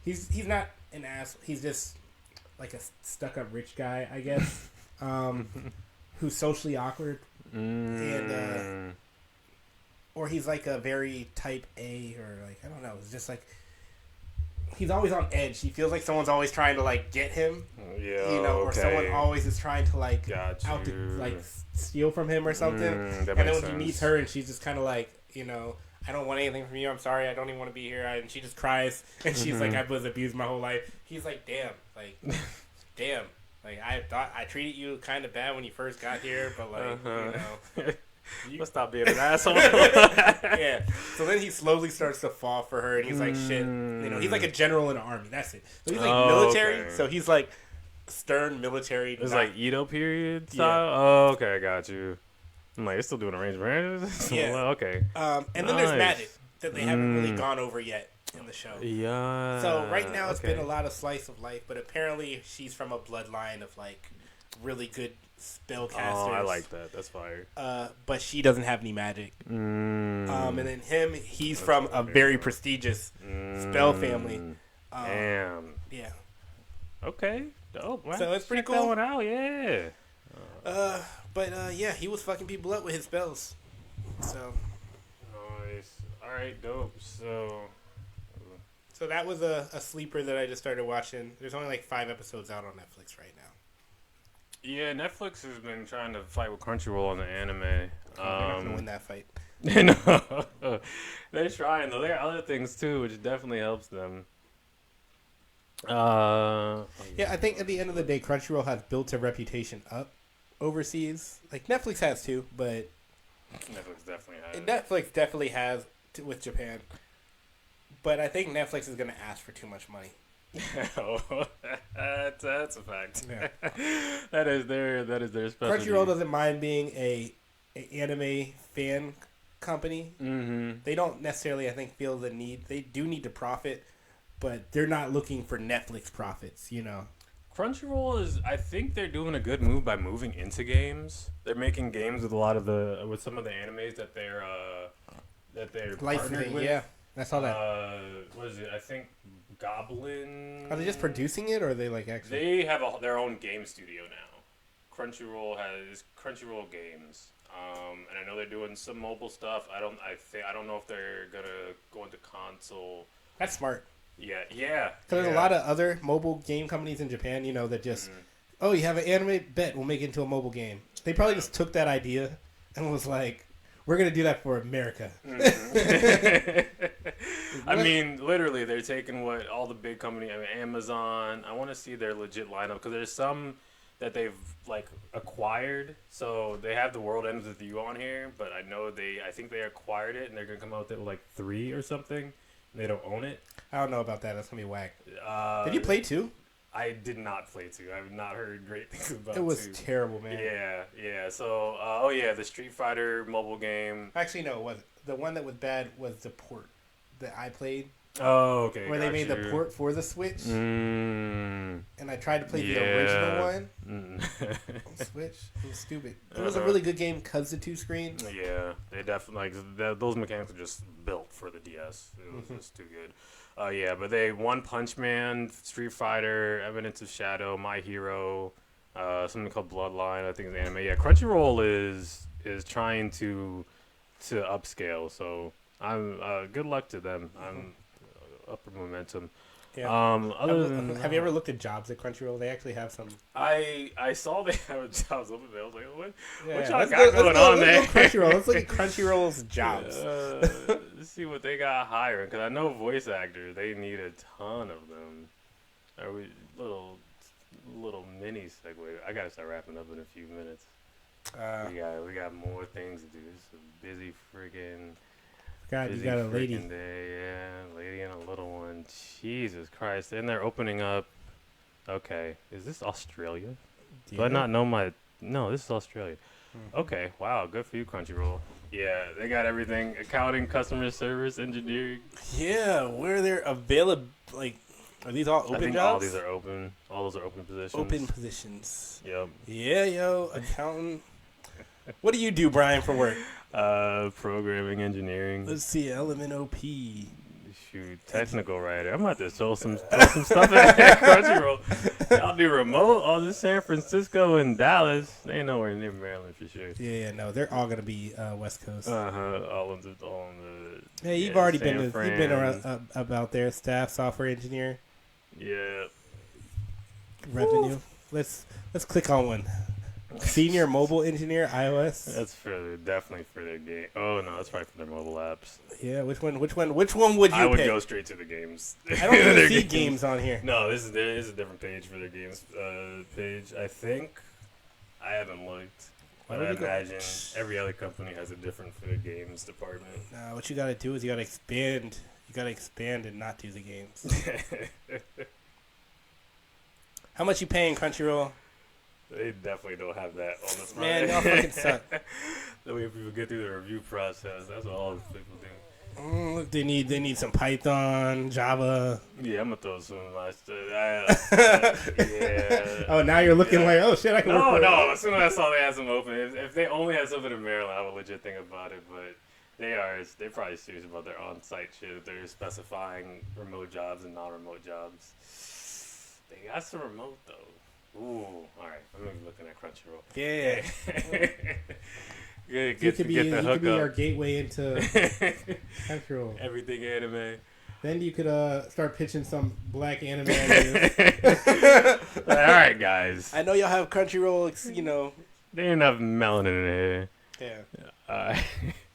he's not an ass. He's just, like, a stuck-up rich guy, I guess, who's socially awkward. And, or he's like a very type A, or like, I don't know. It's just like, he's always on edge. He feels like someone's always trying to like get him. Yeah, Or someone always is trying to like Got you. like steal from him or something. And then when he meets her and she's just kind of like, I don't want anything from you. I'm sorry. I don't even want to be here. And she just cries and she's like, I was abused my whole life. He's like, damn, like I thought I treated you kind of bad when you first got here, but like, Let's stop being an asshole. yeah. So then he slowly starts to fall for her, and he's like, shit. He's like a general in the army. That's it. So he's like military. Okay. So he's like stern military. It's like Edo period style. Yeah. Oh, okay, I got you. I'm like, it's still doing arranged marriages. Yeah. Well, okay. And then there's magic that they haven't really gone over yet in the show. Yeah. So right now it's been a lot of slice of life, but apparently she's from a bloodline of like really good spellcasters. Oh, I like that. That's fire. But she doesn't have any magic. And then he's from a very prestigious spell family. Damn. Yeah. Okay. Dope. So it's pretty Check cool. that one out. Yeah. But yeah, he was fucking people up with his spells. So Nice. All right. Dope. So. So that was a sleeper that I just started watching. There's only like 5 episodes out on Netflix right now. Yeah, Netflix has been trying to fight with Crunchyroll on the anime. They're not gonna win that fight. No, they're trying though. There are other things too, which definitely helps them. Yeah, I think at the end of the day, Crunchyroll has built a reputation up overseas. Like Netflix has too, but Netflix definitely has with Japan. But I think Netflix is going to ask for too much money. That's a fact. Yeah. That is their specialty. Crunchyroll doesn't mind being a anime fan company. Mm-hmm. They don't necessarily, I think, feel the need. They do need to profit, but they're not looking for Netflix profits, you know. Crunchyroll is, I think they're doing a good move by moving into games. They're making games with with some of the animes that they're partnered with. Yeah, I saw that. What is it? I think Goblin. Are they just producing it, or are they like actually? They have their own game studio now. Crunchyroll has Crunchyroll Games, and I know they're doing some mobile stuff. I don't know if they're gonna go into console. That's smart. Yeah. Because there's a lot of other mobile game companies in Japan, you know, that just, oh, you have an anime, bet we'll make it into a mobile game. They probably just took that idea and was like, we're gonna do that for America. I mean, literally, they're taking what all the big companies. I mean, Amazon. I want to see their legit lineup because there's some that they've like acquired. So they have The World Ends With You on here, but I think they acquired it and they're gonna come out with like 3 or something. They don't own it. I don't know about that. That's gonna be whack. Did you play 2? I did not play 2. I've not heard great things about 2. It was terrible, man. Yeah. So, the Street Fighter mobile game. Actually, no, it wasn't. The one that was bad was the port that I played. Oh, okay. Where they made the port for the Switch. And I tried to play the original one on Switch. It was stupid. It was a really good game because the 2 screen. Yeah, they definitely those mechanics are just built for the DS. It was just too good. But they One Punch Man, Street Fighter, Evidence of Shadow, My Hero, something called Bloodline. I think is anime. Yeah, Crunchyroll is trying to upscale. So I'm good luck to them. I'm upper momentum. Yeah. Have you ever looked at jobs at Crunchyroll? They actually have some. I saw they have jobs open there. I was like, what Yeah, y'all got going on there? Crunchyroll. Let's look at Crunchyroll's jobs. Let's see what they got hiring. Because I know voice actors, they need a ton of them. Are we little mini segue? I gotta start wrapping up in a few minutes. We got more things to do. It's a busy friggin'. God, you got a lady. Day. Yeah, lady and a little one. Jesus Christ. And they're opening up. Okay. Is this Australia? Do I not know No, this is Australia. Okay. Wow. Good for you, Crunchyroll. Yeah, they got everything. Accounting, customer service, engineering. Yeah, where they're available. Like, are these all open jobs? All these are open. All those are open positions. Open positions. Yep. Yeah, yo, accountant. What do you do, Brian, for work? Programming, engineering. Let's see, Element OP. Shoot, technical writer. I'm about to throw some stuff at Crunchyroll. Y'all do remote. All this San Francisco and Dallas. They ain't nowhere near Maryland for sure. Yeah, no, they're all gonna be West Coast. All in the. Hey, you've already been around about their staff, software engineer. Yeah. Revenue. Let's click on one. Senior mobile engineer, iOS. That's definitely for their game. Oh no, that's probably for their mobile apps. Yeah, which one would you I would pick? go straight to the games. I don't even see games on here. No, there is a different page for their games page. I think I haven't looked, but I imagine every other company has a different for their games department. Nah, what you gotta do is you gotta expand. You gotta expand and not do the games. How much you paying, Crunchyroll? They definitely don't have that on the front. Man, y'all fucking suck. The way people get through the review process, that's what all these people do. Look, they need some Python, Java. Yeah, I'm gonna throw some of my stuff. Yeah. Oh, now you're looking like, oh shit, I can work for it. No. As soon as I saw they had some open, if they only had something in Maryland, I would legit think about it. But they're probably serious about their on-site shit. If they're specifying remote jobs and non-remote jobs. They got some remote though. Ooh, all right. I'm gonna be looking at Crunchyroll. Yeah. Get you the could be hook our up. gateway into Crunchyroll. Everything anime. Then you could start pitching some black anime ideas. All right, guys. I know y'all have Crunchyroll, you know. They ain't enough melanin in here. Yeah.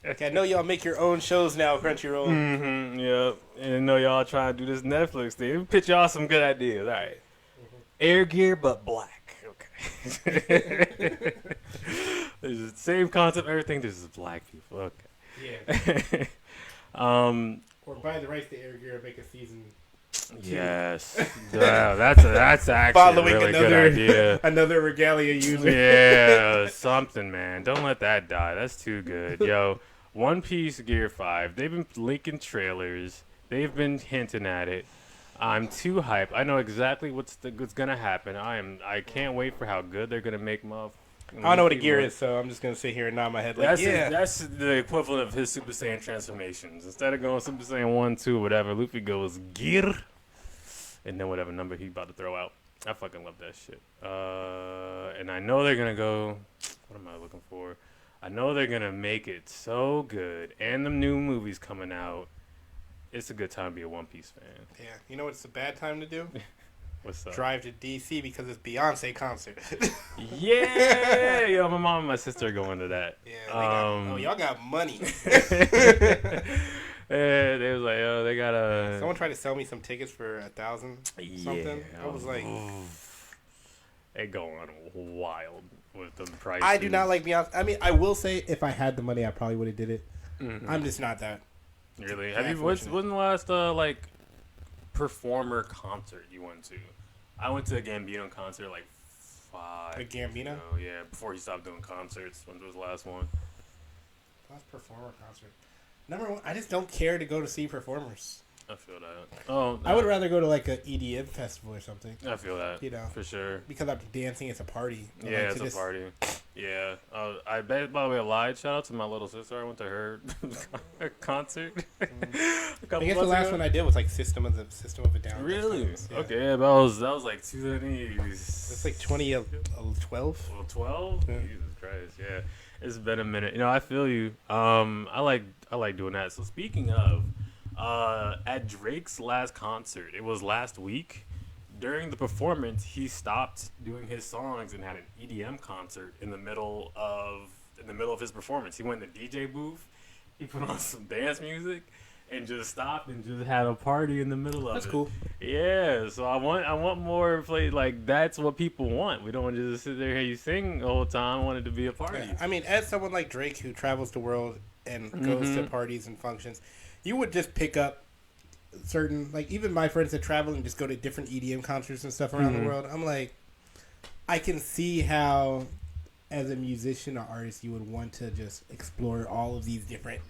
Okay, I know y'all make your own shows now, Crunchyroll. Mm-hmm, yep. And I know y'all trying to do this Netflix thing. Pitch y'all some good ideas. All right. Air Gear, but black. Okay. This is the same concept, everything. This is black people. Okay. Yeah. Or buy the rights to Air Gear and make a season. Yes. Wow, that's actually Following a really good idea. Another Regalia user. Yeah, something, man. Don't let that die. That's too good. Yo, One Piece Gear 5. They've been leaking trailers. They've been hinting at it. I'm too hyped. I know exactly what's gonna happen. I can't wait for how good they're gonna make my. I don't know what a gear is, so I'm just gonna sit here and nod my head like, that's the equivalent of his Super Saiyan transformations. Instead of going Super Saiyan 1, 2, whatever, Luffy goes gear, and then whatever number he about to throw out. I fucking love that shit. And I know they're gonna go. What am I looking for? I know they're gonna make it so good, and the new movie's coming out. It's a good time to be a One Piece fan. Yeah, you know what it's a bad time to do? What's up? Drive to DC because it's Beyonce concert. Yeah, yo, my mom and my sister are going to that. Yeah, y'all got money. Yeah, they was like, oh, they got a. Someone tried to sell me some tickets for $1,000 something. I was like, they going wild with the prices. I do not like Beyonce. I mean, I will say if I had the money, I probably would have did it. Mm-hmm. I'm just not that. Really? Have you? What's the last like performer concert you went to? I went to a Gambino concert like 5. A Gambino? Oh yeah, before he stopped doing concerts. When was the last one? Last performer concert. Number one, I just don't care to go to see performers. I feel that. Oh, I would rather go to like a EDM festival or something. I feel that. You know, for sure. Because I'm dancing, it's a party. Yeah, it's a party. Yeah. I bet. By the way, I lied. Shout out to my little sister. I went to her concert. I guess the last one I did was like System of a Down. Really? Yeah. Okay. Yeah, that was like 2000. It's like 2012. Well, 12. Yeah. Jesus Christ. Yeah. It's been a minute. You know, I feel you. I like doing that. So speaking of, at Drake's last concert, it was last week. During the performance, he stopped doing his songs and had an EDM concert in the middle of his performance. He went in the DJ booth. He put on some dance music and just stopped and just had a party in the middle of it. That's cool. Yeah, so I want more play. Like, that's what people want. We don't want to just sit there and hear you sing the whole time. I want it to be a party. Yeah. I mean, as someone like Drake who travels the world and goes to parties and functions, you would just pick up certain, like, even my friends that travel and just go to different EDM concerts and stuff around the world. I'm like, I can see how, as a musician or artist, you would want to just explore all of these different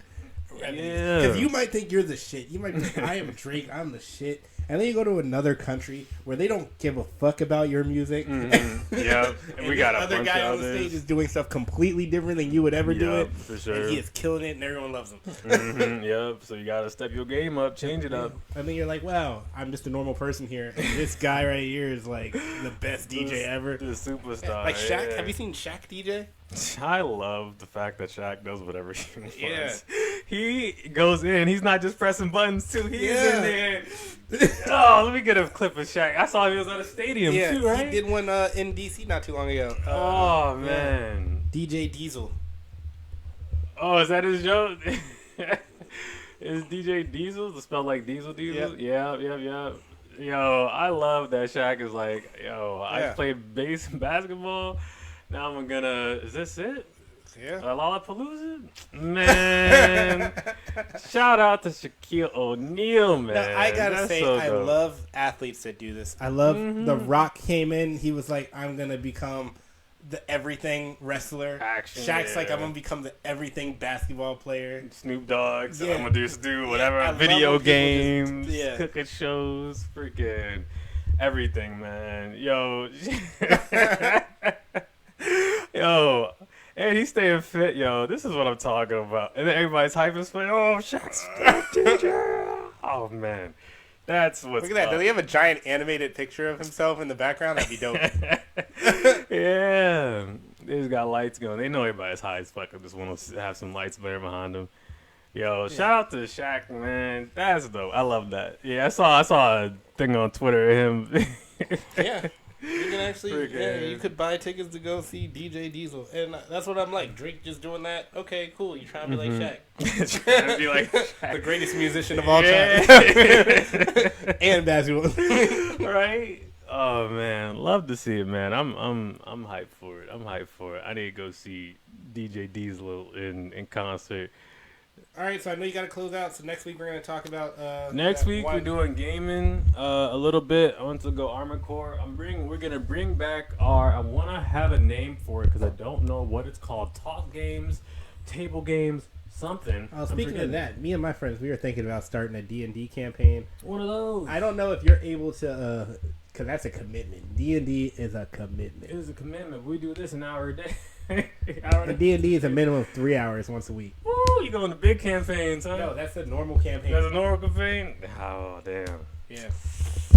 revenues. Because you might think you're the shit. You might be like, I am Drake, I'm the shit. And then you go to another country where they don't give a fuck about your music. Yeah, and we got a other bunch guy of on the others. stage is doing stuff completely different than you would ever do it. For sure. And he is killing it, and everyone loves him. Yep. So you gotta step your game up, change it up. And then you're like, wow, I'm just a normal person here. And this guy right here is like the best DJ ever. The superstar. Like Shaq. Yeah. Have you seen Shaq DJ? I love the fact that Shaq does whatever he wants. Yeah. He goes in. He's not just pressing buttons too. He's in there. Oh, let me get a clip of Shaq. I saw he was at a stadium too, right? He did one in DC not too long ago. Oh man, DJ Diesel. Oh, is that his joke? Is DJ Diesel spelled like Diesel? Yep. Yeah. Yo, I love that Shaq is like, yo, I played basketball. Now I'm gonna. Is this it? Yeah. Lollapalooza? Man. Shout out to Shaquille O'Neal, man. Now, I gotta say, so I dope. love athletes that do this. I love The Rock came in. He was like, I'm gonna become the everything wrestler. Action, Shaq's like, I'm gonna become the everything basketball player. Snoop Dogg. So Yeah. I'm gonna just do whatever. I love Video when people games, just- cooking shows, freaking everything, man. Yo. Yo. And he's staying fit, yo. This is what I'm talking about. And then everybody's hyping his foot. Oh, Shaq's teacher. Oh, man. That's what's Look at that. up. Does he have a giant animated picture of himself in the background? That'd be dope. Yeah. They just got lights going. They know everybody's high as fuck. I just want to have some lights there behind them. Yo, shout out to Shaq, man. That's dope. I love that. Yeah, I saw a thing on Twitter of him. Yeah. You can actually, you could buy tickets to go see DJ Diesel, and that's what I'm like. Drake just doing that. Okay, cool. You trying to be like Shaq? Trying to be like Shaq. The greatest musician of all time, and basketball. Right? Oh man, love to see it, man. I'm hyped for it. I need to go see DJ Diesel in concert. All right, so I know you got to close out. So next week we're going to talk about. Next week we're doing gaming a little bit. I want to go Armored Core. We're gonna bring back I want to have a name for it because I don't know what it's called. Talk games, table games, something. Speaking of that, me and my friends, we were thinking about starting a D&D campaign. One of those. I don't know if you're able to, because that's a commitment. D&D is a commitment. It is a commitment. We do this an hour a day. And D&D is a minimum of 3 hours once a week. Woo, you go on the big campaigns, huh? No, that's a normal campaign. That's a normal campaign? Oh, damn. Yeah.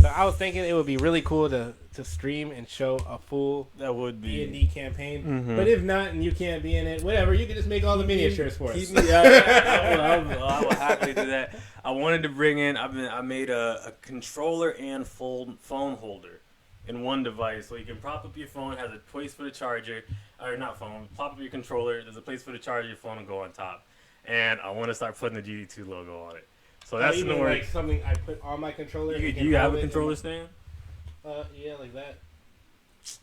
So I was thinking it would be really cool to stream and show a full That would be D&D campaign. Mm-hmm. But if not, and you can't be in it, whatever, you can just make all the miniatures for us. I will happily do that. I wanted to bring in. I made a controller and phone holder in one device, so you can prop up your phone. It has a place for the charger, or not phone. Prop up your controller. There's a place for the charger. Your phone will go on top. And I want to start putting the GD2 logo on it. So that's in the works. Like something I put on my controller. You have a controller stand? Yeah, like that.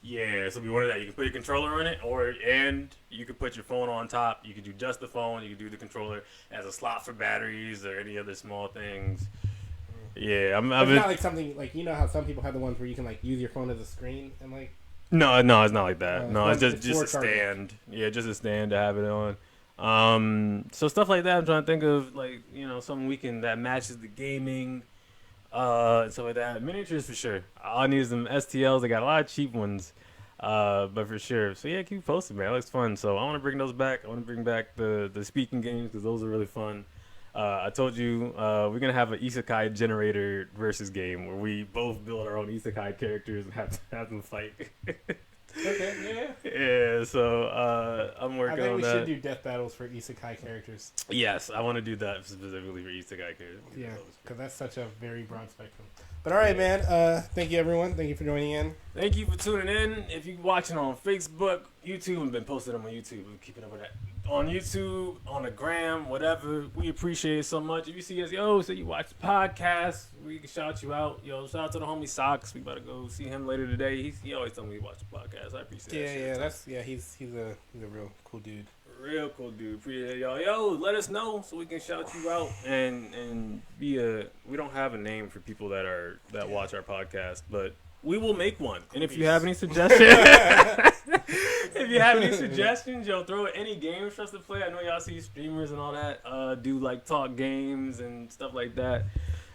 Yeah, so we wanted that. You can put your controller on it, and you can put your phone on top. You can do just the phone. You can do the controller as a slot for batteries or any other small things. Yeah, it's not like something like how some people have the ones where you can like use your phone as a screen and like. No, it's not like that. No, it's just a charging. stand. Yeah, just a stand to have it on. So stuff like that. I'm trying to think of like something that matches the gaming. Stuff like that. Miniatures for sure. All I need is some STLs. They got a lot of cheap ones, but for sure. So yeah, keep posting, man. It looks fun. So I want to bring those back. I want to bring back the speaking games because those are really fun. I told you we're gonna have an isekai generator versus game where we both build our own isekai characters and have them fight. Okay, yeah. Yeah, so I'm working on that. I think we should do death battles for isekai characters. Yes, I want to do that specifically for isekai characters. Yeah, because that's such a very broad spectrum. But all right, man. Thank you, everyone. Thank you for joining in. Thank you for tuning in. If you're watching on Facebook, YouTube, we've been posting them on YouTube. We're keeping up with that. On YouTube, on the gram, whatever. We appreciate it so much. If you see us, say you watch the podcast, we can shout you out. Shout out to the homie Socks. We about to go see him later today. He always tells me he watch the podcast. I appreciate that. He's a real cool dude. Real cool dude. Appreciate y'all. Let us know so we can shout you out and be we don't have a name for people that watch our podcast, but we will make one. And if you have any suggestions, throw any games for us to play. I know y'all see streamers and all that do like talk games and stuff like that.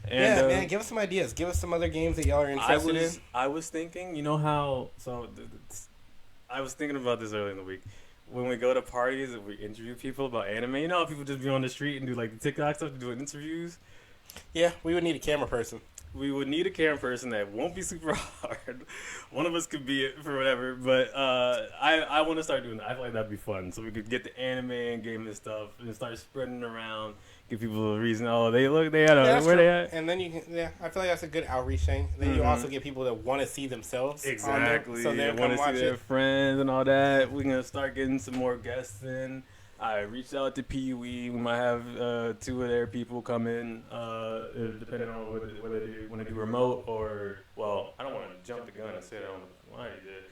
And, man, give us some ideas. Give us some other games that y'all are interested in. I was thinking, I was thinking about this earlier in the week. When we go to parties and we interview people about anime, how people just be on the street and do like the TikTok stuff, doing interviews? Yeah, we would need a camera person. We would need a camera person that won't be super hard. One of us could be it for whatever, but I want to start doing that. I feel like that'd be fun. So we could get the anime and gaming stuff and start spreading it around, give people a reason. Oh, they had where they at? And then I feel like that's a good outreach thing. Then you also get people that want to see themselves. Exactly. So they want to see their friends and all that. We're going to start getting some more guests in. I reached out to PUE. We might have 2 of their people come in, depending on whether they want to do remote or, I don't want to jump the gun and say that why you did.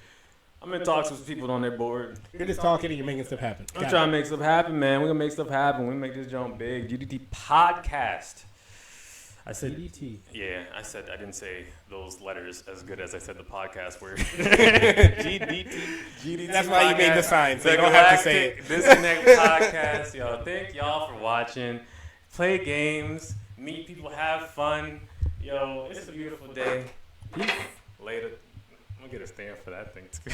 I'm in talks with people on their board. You're just talking and you're making stuff happen. I'm trying to make stuff happen, man. We're going to make stuff happen. We make this jump big. GDT podcast. I said GDT. Yeah, I didn't say those letters as good as I said the podcast word. GDT. That's why you made the sign, so you don't have to say it. Disconnect podcast. Thank y'all for watching. Play games, meet people, have fun. It's a beautiful day. Later. I'm going to get a stand for that thing, too.